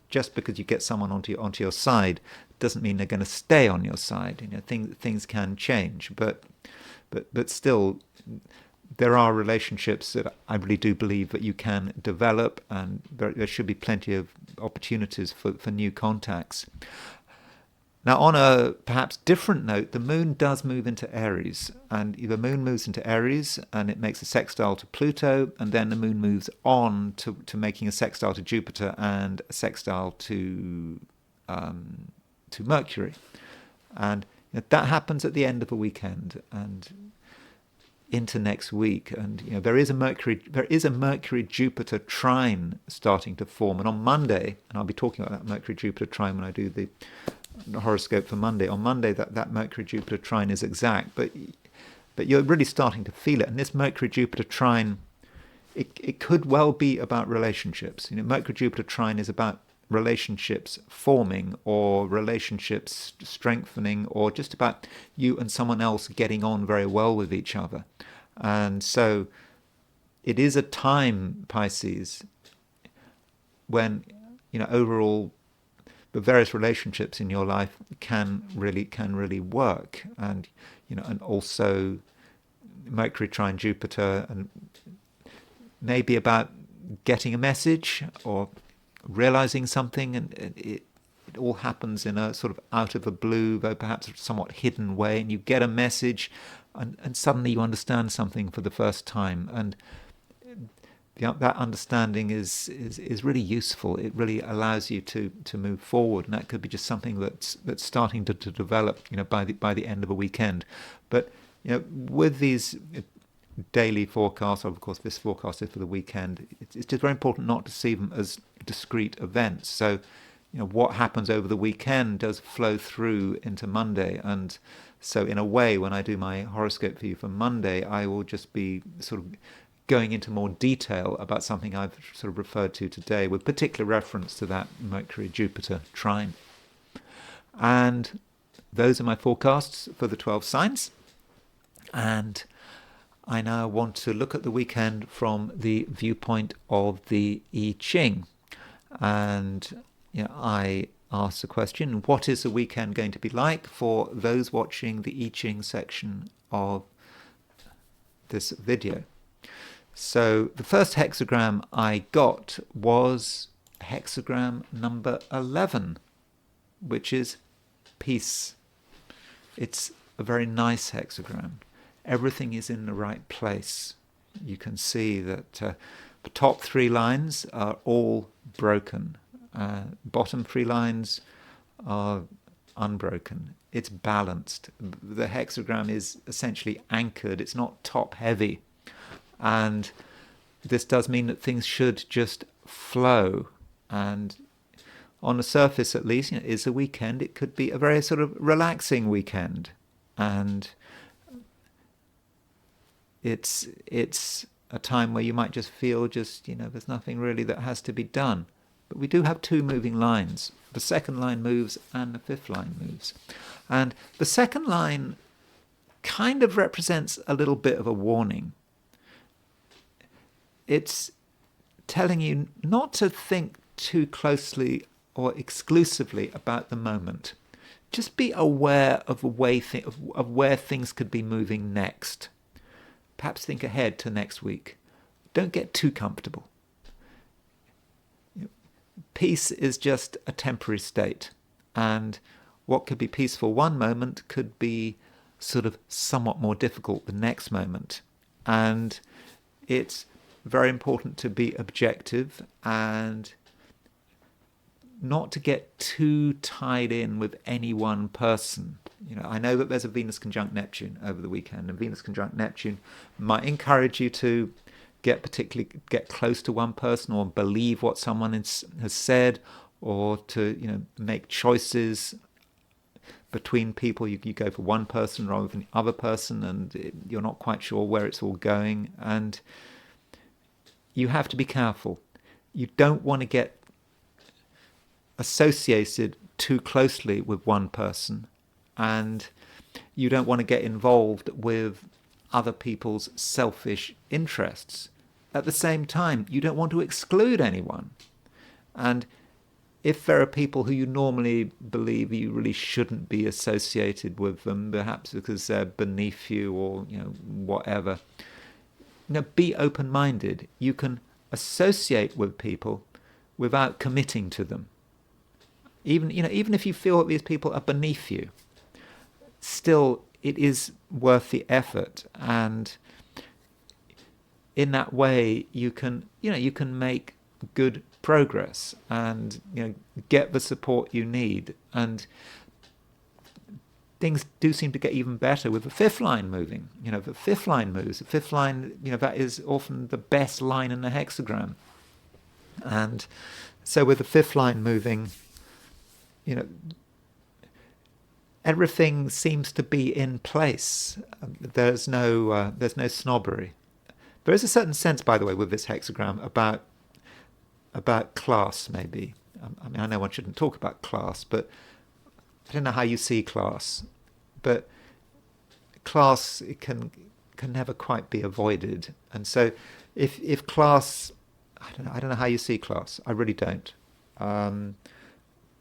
S1: Just because you get someone onto your side doesn't mean they're going to stay on your side. Things can change, but still, there are relationships that I really do believe that you can develop, and there should be plenty of opportunities for new contacts. Now, on a perhaps different note, the moon does move into Aries, and the moon moves into Aries and it makes a sextile to Pluto, and then the moon moves on to making a sextile to Jupiter and a sextile to Mercury. And that happens at the end of a weekend and into next week. And there is a Mercury Jupiter trine starting to form, and on Monday, and I'll be talking about that Mercury Jupiter trine when I do the horoscope for Monday. On Monday, that Mercury Jupiter trine is exact, but you're really starting to feel it. And this Mercury Jupiter trine, it could well be about relationships. Mercury Jupiter trine is about relationships forming or relationships strengthening, or just about you and someone else getting on very well with each other. And so it is a time, Pisces, when overall the various relationships in your life can really work. And and also Mercury trine Jupiter, and maybe about getting a message or realizing something, and it all happens in a sort of out of the blue, though perhaps a somewhat hidden way, and you get a message, and suddenly you understand something for the first time, and that understanding is really useful. It really allows you to move forward, and that could be just something that's starting to develop, by the end of a weekend. But with these daily forecasts, of course, this forecast is for the weekend. It's just very important not to see them as discrete events. So, what happens over the weekend does flow through into Monday, and so in a way, when I do my horoscope for you for Monday, I will just be sort of going into more detail about something I've sort of referred to today, with particular reference to that Mercury-Jupiter trine. And those are my forecasts for the 12 signs. And I now want to look at the weekend from the viewpoint of the I Ching. And I ask the question, what is the weekend going to be like for those watching the I Ching section of this video? So the first hexagram I got was hexagram number 11, which is peace. It's a very nice hexagram. Everything is in the right place. You can see that the top 3 lines are all broken. Bottom 3 lines are unbroken. It's balanced. The hexagram is essentially anchored. It's not top heavy. And this does mean that things should just flow. And on the surface, at least, it is a weekend. It could be a very sort of relaxing weekend. And it's a time where you might just feel there's nothing really that has to be done. But we do have 2 moving lines. The second line moves and the 5th line moves. And the second line kind of represents a little bit of a warning. It's telling you not to think too closely or exclusively about the moment. Just be aware of where things could be moving next. Perhaps think ahead to next week. Don't get too comfortable. Peace is just a temporary state, and what could be peaceful one moment could be sort of somewhat more difficult the next moment. And it's very important to be objective and not to get too tied in with any one person. I know that there's a Venus conjunct Neptune over the weekend, and Venus conjunct Neptune might encourage you to get close to one person, or believe what someone has said, or to make choices between people. You go for one person rather than the other person, and you're not quite sure where it's all going, and you have to be careful. You don't want to get associated too closely with one person, and you don't want to get involved with other people's selfish interests. At the same time, you don't want to exclude anyone. And if there are people who you normally believe you really shouldn't be associated with them, perhaps because they're beneath you or whatever, be open-minded. You can associate with people without committing to them. Even if you feel that these people are beneath you, still it is worth the effort, and in that way you can make good progress and get the support you need. And things do seem to get even better with the 5th line moving. The 5th line moves. The 5th line, that is often the best line in the hexagram. And so with the 5th line moving, everything seems to be in place. There's no snobbery. There is a certain sense, by the way, with this hexagram about class, maybe. I know one shouldn't talk about class, but I don't know how you see class. But class can never quite be avoided. And so if class, I don't know how you see class. I really don't.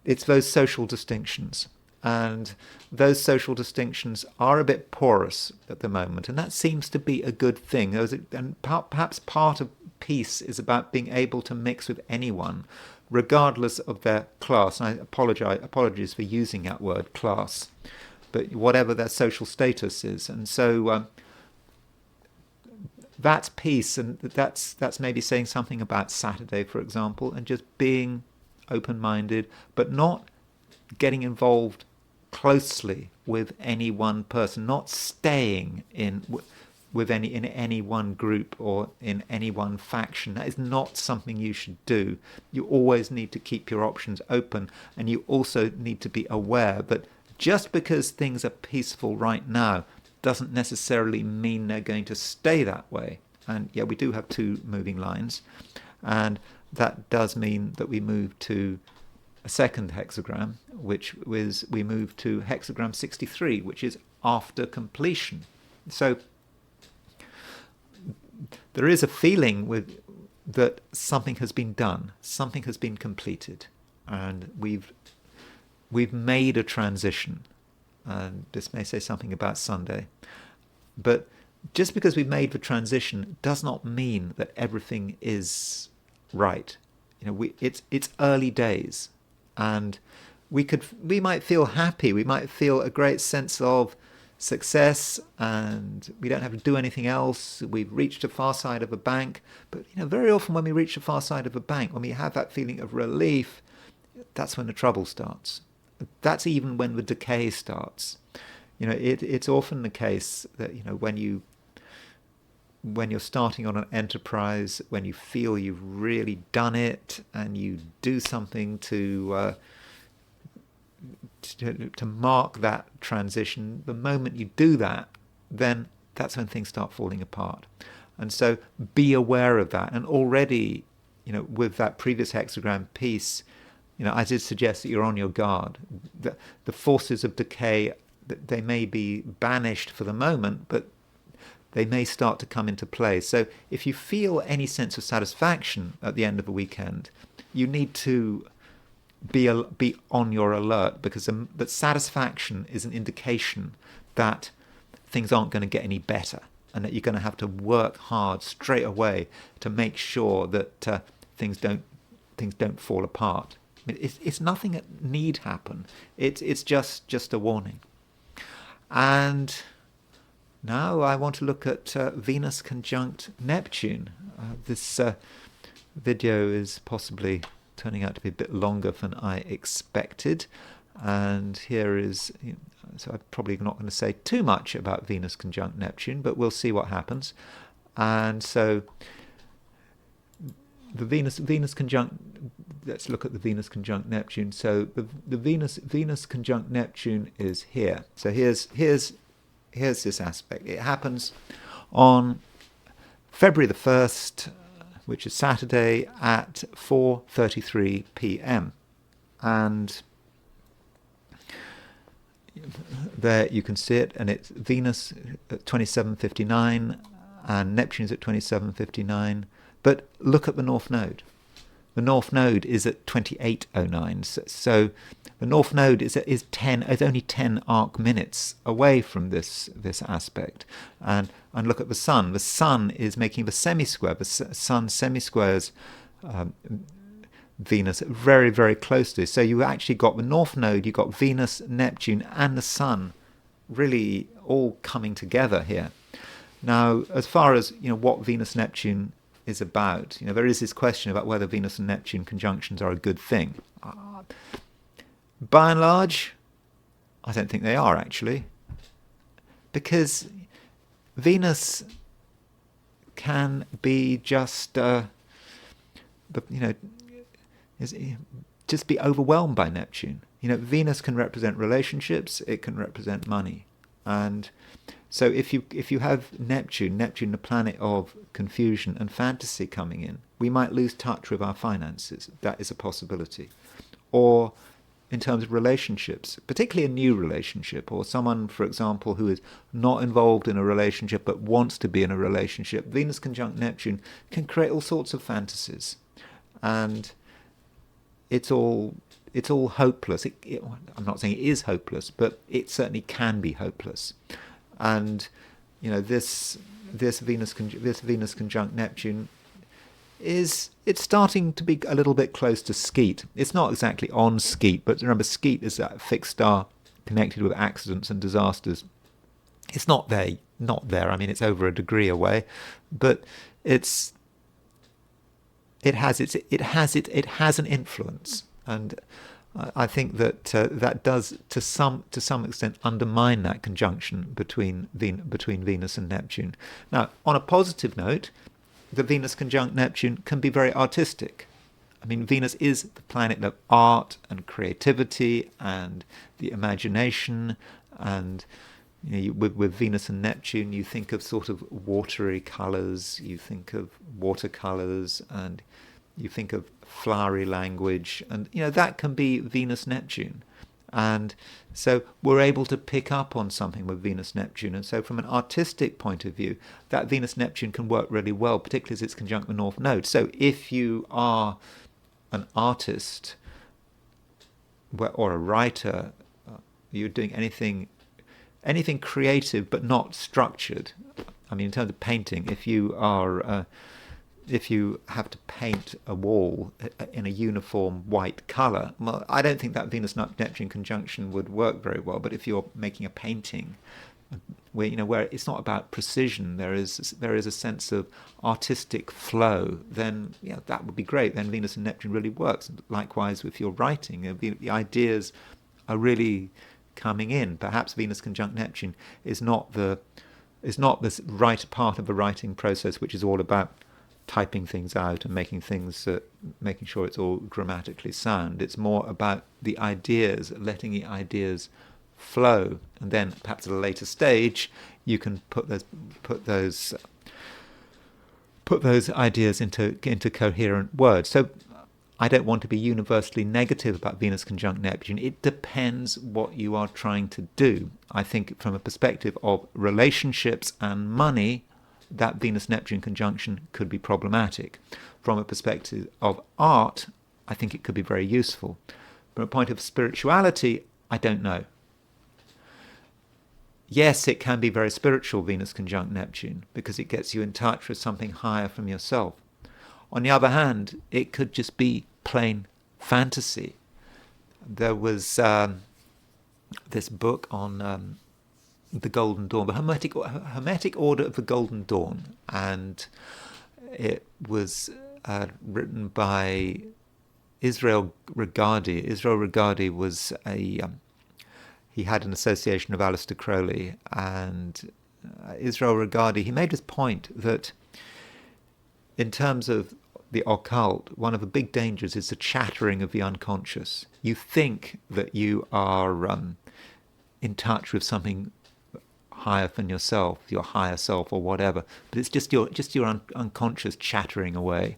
S1: It's those social distinctions. And those social distinctions are a bit porous at the moment, and that seems to be a good thing. And perhaps part of peace is about being able to mix with anyone regardless of their class. And I apologies for using that word class, but whatever their social status is. And so that's peace, and that's maybe saying something about Saturday, for example, and just being open-minded, but not getting involved closely with any one person, not staying in any one group or in any one faction. That is not something you should do. You always need to keep your options open, and you also need to be aware that just because things are peaceful right now doesn't necessarily mean they're going to stay that way. And yeah, we do have two moving lines, and that does mean that we move to a second hexagram, which is we move to hexagram 63, which is after completion. So there is a feeling that something has been done, something has been completed, and we've made a transition. And this may say something about Sunday, but just because we've made the transition does not mean that everything is right. It's early days, and we might feel happy, we might feel a great sense of success, and we don't have to do anything else. We've reached the far side of a bank, but very often when we reach the far side of a bank, when we have that feeling of relief, that's when the trouble starts. That's even when the decay starts. It's often the case that when you're starting on an enterprise, when you feel you've really done it, and you do something to mark that transition, the moment you do that, then that's when things start falling apart. And so be aware of that. And already, with that previous hexagram piece, I did suggest that you're on your guard. The forces of decay, they may be banished for the moment, but they may start to come into play. So if you feel any sense of satisfaction at the end of a weekend, you need to be on your alert, because that satisfaction is an indication that things aren't going to get any better, and that you're going to have to work hard straight away to make sure that things don't fall apart. It's nothing that need happen. It's just a warning. And now I want to look at Venus conjunct Neptune. This video is possibly turning out to be a bit longer than I expected. And here is, so I'm probably not going to say too much about Venus conjunct Neptune, but we'll see what happens. And so the Venus conjunct, let's look at the Venus conjunct Neptune. So the Venus conjunct Neptune is here. So here's this aspect. It happens on February the 1st, which is Saturday at 4:33 p.m. And there you can see it, and it's Venus at 27:59 and Neptune's at 27:59. But look at the North Node. The North Node is at 28:09. So the North Node is only 10 arc minutes away from this aspect. And look at the Sun. The Sun is making the semi-square. The Sun semi-squares Venus very, very closely. So you actually got the North Node, you got Venus, Neptune, and the Sun really all coming together here. Now, as far as what Venus-Neptune is about, there is this question about whether Venus and Neptune conjunctions are a good thing. By and large, I don't think they are, actually, because Venus can be just just be overwhelmed by Neptune. Venus can represent relationships, it can represent money. And so if you have Neptune, the planet of confusion and fantasy coming in, we might lose touch with our finances. That is a possibility. Or in terms of relationships, particularly a new relationship, or someone, for example, who is not involved in a relationship but wants to be in a relationship, Venus conjunct Neptune can create all sorts of fantasies. And it's all hopeless. I'm not saying it is hopeless, but it certainly can be hopeless. And this Venus conjunct Neptune is it's starting to be a little bit close to Skeet. It's not exactly on Skeet, but remember, Skeet is that fixed star connected with accidents and disasters. It's not there, not there. I mean, it's over a degree away, but it has an influence, and I think that that does to some extent undermine that conjunction between Venus and Neptune. Now, on a positive note, the Venus conjunct Neptune can be very artistic. I mean, Venus is the planet of art and creativity and the imagination, and with Venus and Neptune, you think of sort of watery colours, you think of watercolours, and you think of flowery language, and that can be Venus Neptune. And so we're able to pick up on something with Venus Neptune. And so from an artistic point of view, that Venus Neptune can work really well, particularly as it's conjunct the North Node. So if you are an artist or a writer, you're doing anything creative but not structured. I mean, in terms of painting, if you have to paint a wall in a uniform white colour, well, I don't think that Venus-Neptune conjunction would work very well. But if you're making a painting where it's not about precision, there is a sense of artistic flow, then that would be great. Then Venus and Neptune really works. Likewise, with your writing, the ideas are really coming in. Perhaps Venus conjunct Neptune is not this right part of the writing process, which is all about typing things out and making sure it's all grammatically sound. It's more about the ideas, letting the ideas flow, and then perhaps at a later stage you can put those ideas into coherent words. So I don't want to be universally negative about Venus conjunct Neptune. It depends what you are trying to do. I think from a perspective of relationships and money, that Venus-Neptune conjunction could be problematic. From a perspective of art, I think it could be very useful. From a point of spirituality, I don't know. Yes, it can be very spiritual, Venus conjunct Neptune, because it gets you in touch with something higher from yourself. On the other hand, it could just be plain fantasy. There was this book on the Golden Dawn, the Hermetic Order of the Golden Dawn, and it was written by Israel Regardie. Israel Regardie was he had an association of Aleister Crowley, and Israel Regardie, he made this point that in terms of the occult, one of the big dangers is the chattering of the unconscious. You think that you are in touch with something higher than yourself, your higher self or whatever, but it's just your unconscious chattering away.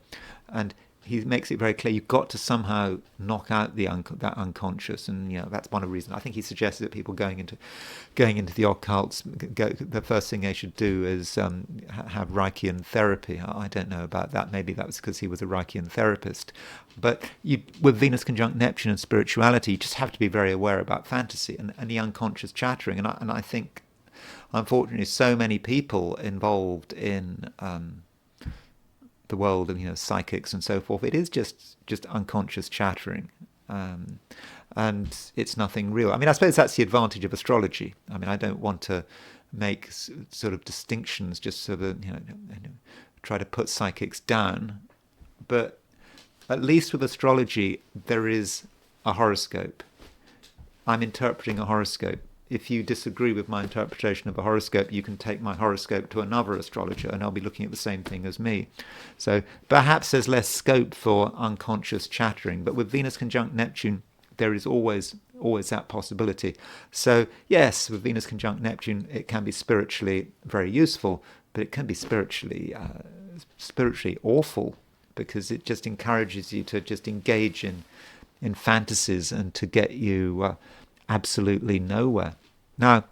S1: And he makes it very clear you've got to somehow knock out that unconscious, and that's one of the reasons. I think he suggested that people going into the occults, the first thing they should do is have Reichian therapy. I don't know about that. Maybe that was because he was a Reichian therapist. But with Venus conjunct Neptune and spirituality, you just have to be very aware about fantasy and the unconscious chattering. And I think, unfortunately, so many people involved in the world of psychics and so forth, it is just unconscious chattering, and it's nothing real. I mean, I suppose that's the advantage of astrology. I mean, I don't want to make sort of distinctions just so that try to put psychics down, but at least with astrology there is a horoscope. I'm interpreting a horoscope. If you disagree with my interpretation of a horoscope, you can take my horoscope to another astrologer and they'll be looking at the same thing as me. So perhaps there's less scope for unconscious chattering, but with Venus conjunct Neptune, there is always that possibility. So yes, with Venus conjunct Neptune, it can be spiritually very useful, but it can be spiritually awful, because it just encourages you to just engage in fantasies and to get you absolutely nowhere. Now,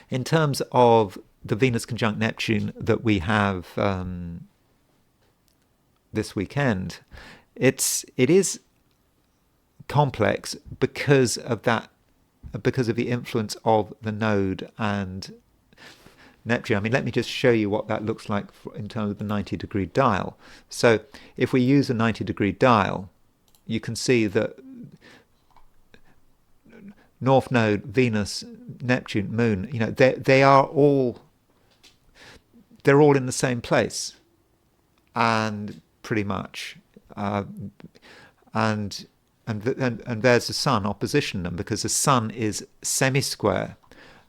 S1: in terms of the Venus conjunct Neptune that we have this weekend, it is complex because of the influence of the node and Neptune. I mean, let me just show you what that looks like in terms of the 90-degree dial. So if we use a 90-degree dial, you can see that North Node, Venus, Neptune, Moon, they're all in the same place, and pretty much, and there's the Sun opposition them, because the Sun is semi-square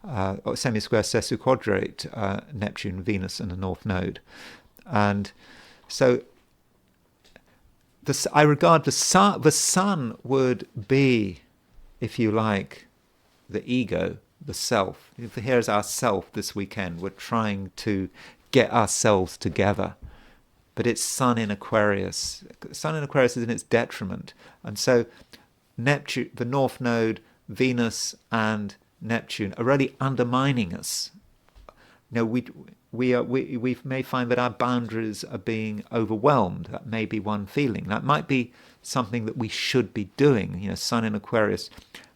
S1: sesquiquadrate Neptune, Venus, and the North Node, and so I regard the Sun would be, if you like, the ego, the self. Here's our self this weekend. We're trying to get ourselves together. But it's Sun in Aquarius. Sun in Aquarius is in its detriment. And so Neptune, the North Node, Venus and Neptune are really undermining us. We may find that our boundaries are being overwhelmed. That may be one feeling. That might be something that we should be doing. Sun in Aquarius,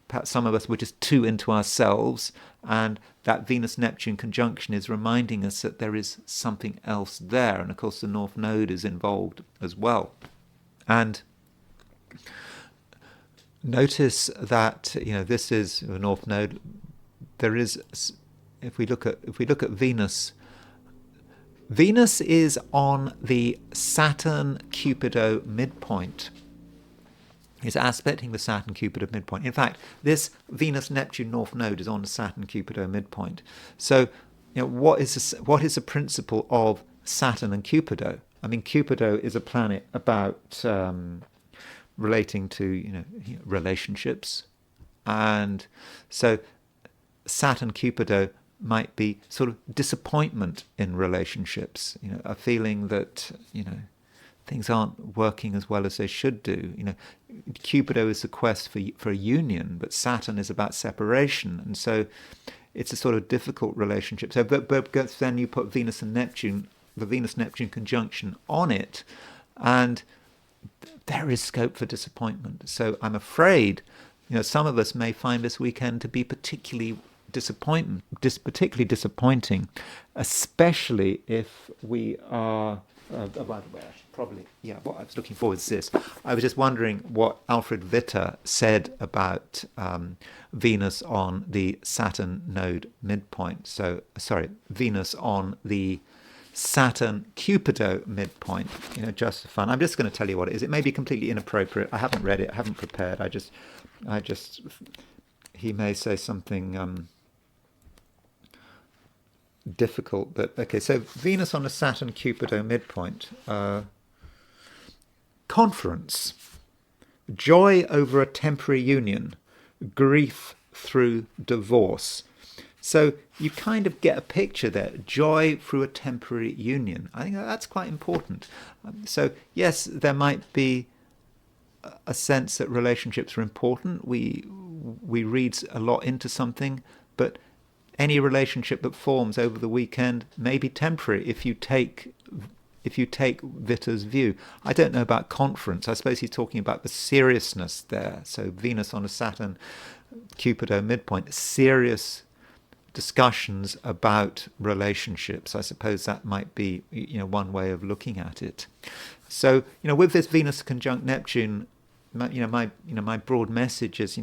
S1: perhaps some of us were just too into ourselves, and that Venus-Neptune conjunction is reminding us that there is something else there. And of course the North Node is involved as well. And notice that this is the North Node. There is, if we look at Venus, Venus is on the Saturn-Cupido midpoint. It's aspecting the Saturn-Cupido midpoint. In fact, this Venus-Neptune North Node is on the Saturn-Cupido midpoint. So, what is the principle of Saturn and Cupido? I mean, Cupido is a planet about relating to relationships, and so Saturn-Cupido might be sort of disappointment in relationships. A feeling that things aren't working as well as they should do. Cupido is the quest for a union, but Saturn is about separation, and so it's a sort of difficult relationship. So, but then you put Venus and Neptune, the Venus-Neptune conjunction on it, and there is scope for disappointment. So I'm afraid, some of us may find this weekend to be particularly disappointing, especially if we are. By the way, I should probably, what I was looking for is this. I was just wondering what Alfred Witter said about Venus on the Saturn node midpoint. So, Venus on the Saturn-Cupido midpoint, just for fun. I'm just going to tell you what it is. It may be completely inappropriate. I haven't read it. I haven't prepared. He may say something difficult, but okay. So Venus on the Saturn-Cupido midpoint. Conference. Joy over a temporary union. Grief through divorce. So you kind of get a picture there. Joy through a temporary union. I think that's quite important. So yes, there might be a sense that relationships are important. We read a lot into something, but any relationship that forms over the weekend may be temporary if you take Vitter's view. I don't know about conference. I suppose he's talking about the seriousness there. So Venus on a Saturn-Cupido midpoint, serious discussions about relationships. I suppose that might be one way of looking at it. So with this Venus conjunct Neptune, my broad message is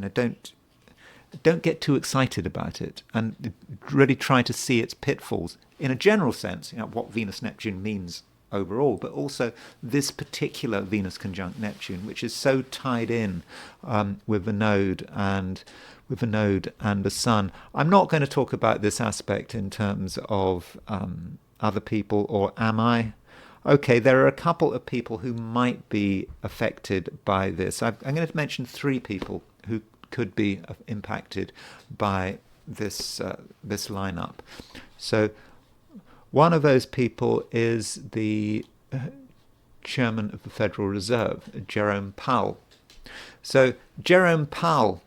S1: don't get too excited about it, and really try to see its pitfalls in a general sense, what Venus-Neptune means overall, but also this particular Venus conjunct Neptune, which is so tied in with the node and the Sun. I'm not going to talk about this aspect in terms of other people, or am I? Okay, there are a couple of people who might be affected by this. I'm going to mention 3 people who could be impacted by this lineup. So one of those people is the chairman of the Federal Reserve, Jerome Powell. So Jerome Powell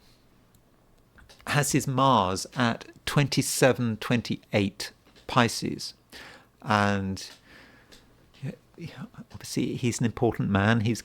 S1: has his Mars at 2728 Pisces, and obviously he's an important man. He's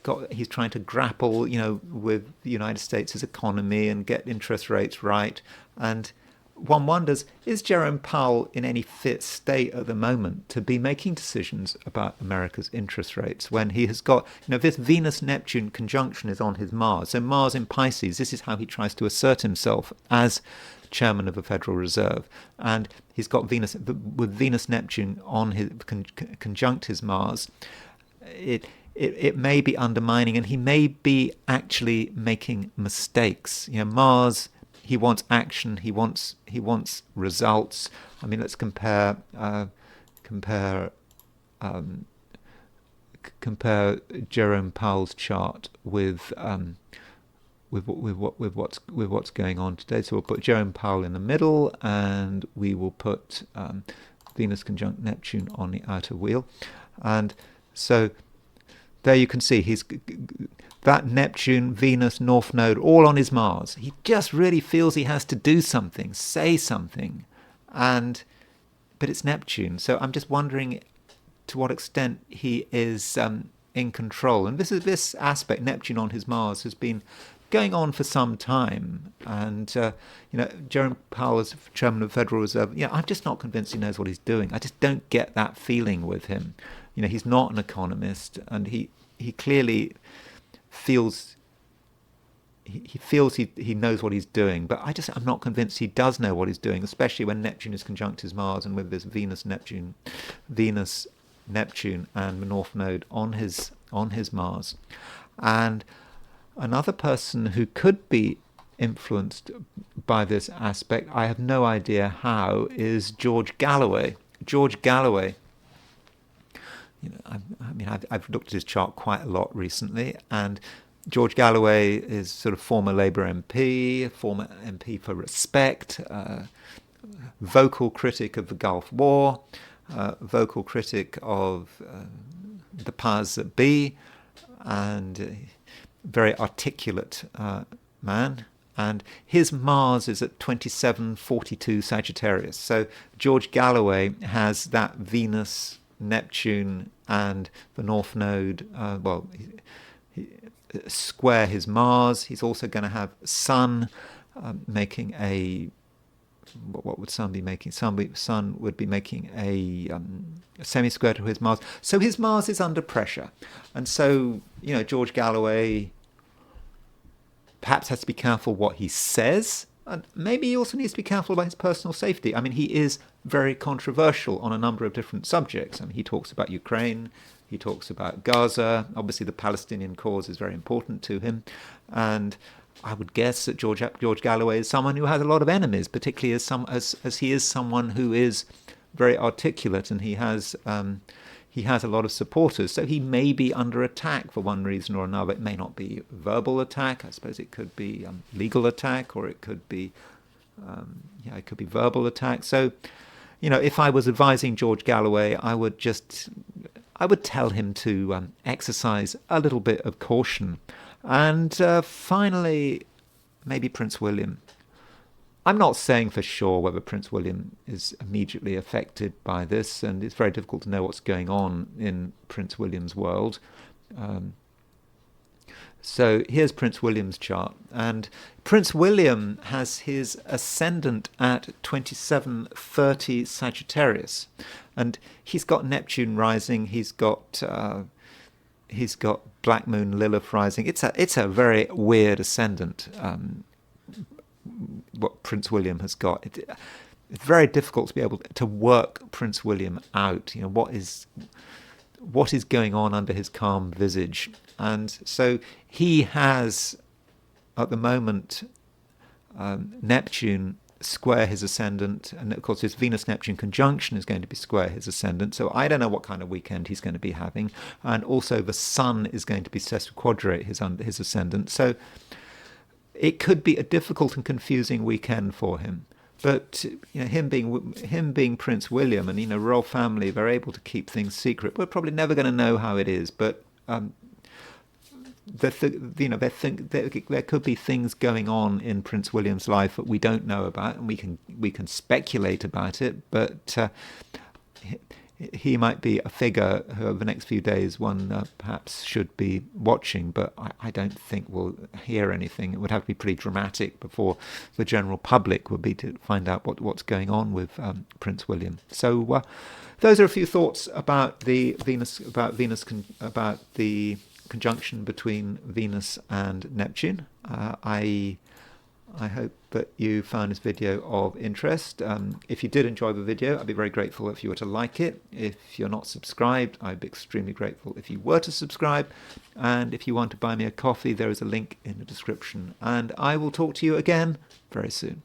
S1: trying to grapple, with the United States' economy and get interest rates right. And one wonders, is Jerome Powell in any fit state at the moment to be making decisions about America's interest rates when he has got, this Venus-Neptune conjunction is on his Mars. So Mars in Pisces, this is how he tries to assert himself as chairman of the Federal Reserve. And he's got Venus, with Venus-Neptune on his, conjunct his Mars. It may be undermining, and he may be actually making mistakes. Mars, he wants action. He wants results. I mean, let's compare Jerome Powell's chart with what's going on today. So we'll put Jerome Powell in the middle, and we will put Venus conjunct Neptune on the outer wheel, and so there you can see he's that Neptune, Venus, North Node, all on his Mars. He just really feels he has to do something, say something, but it's Neptune. So I'm just wondering to what extent he is in control. And this aspect, Neptune on his Mars, has been going on for some time. And Jerome Powell is chairman of the Federal Reserve. I'm just not convinced he knows what he's doing. I just don't get that feeling with him. He's not an economist, and he clearly feels he knows what he's doing, but I'm not convinced he does know what he's doing, especially when Neptune is conjunct his Mars, and with this Venus Neptune and the North Node on his Mars. And another person who could be influenced by this aspect, I have no idea how, is George Galloway. George Galloway, I've looked at his chart quite a lot recently, and George Galloway is sort of former Labour MP, former MP for Respect, vocal critic of the Gulf War, vocal critic of the powers that be, and very articulate man. And his Mars is at 2742 Sagittarius. So George Galloway has that Venus, Neptune, and the North Node, square his Mars. He's also going to have Sun making a... What would Sun be making? Sun would be making a semi-square to his Mars. So his Mars is under pressure. And so, George Galloway perhaps has to be careful what he says. And maybe he also needs to be careful about his personal safety. I mean, he is very controversial on a number of different subjects. I mean, he talks about Ukraine. He talks about Gaza. Obviously, the Palestinian cause is very important to him. And I would guess that George Galloway is someone who has a lot of enemies, particularly as he is someone who is very articulate, and he has a lot of supporters. So he may be under attack for one reason or another. It may not be verbal attack. I suppose it could be legal attack, or it could be verbal attack. So, if I was advising George Galloway, I would tell him to exercise a little bit of caution. And finally, maybe Prince William. I'm not saying for sure whether Prince William is immediately affected by this, and it's very difficult to know what's going on in Prince William's world. So here's Prince William's chart, and Prince William has his ascendant at 2730 Sagittarius, and he's got Neptune rising. He's got Black Moon Lilith rising. It's a very weird ascendant. What Prince William has got. It's very difficult to be able to work Prince William out. What is going on under his calm visage. And so he has, at the moment, Neptune square his ascendant, and of course his Venus-Neptune conjunction is going to be square his ascendant. So I don't know what kind of weekend he's going to be having. And also the Sun is going to be sesquiquadrate his ascendant. So it could be a difficult and confusing weekend for him. But him being Prince William, and royal family, they're able to keep things secret. We're probably never going to know how it is, but there could be things going on in Prince William's life that we don't know about, and we can speculate about it. But he might be a figure who over the next few days one perhaps should be watching, but I don't think we'll hear anything. It would have to be pretty dramatic before the general public would be to find out what's going on with Prince William. So those are a few thoughts about the about the conjunction between Venus and Neptune. I hope that you found this video of interest. If you did enjoy the video, I'd be very grateful if you were to like it. If you're not subscribed, I'd be extremely grateful if you were to subscribe. And if you want to buy me a coffee, there is a link in the description. And I will talk to you again very soon.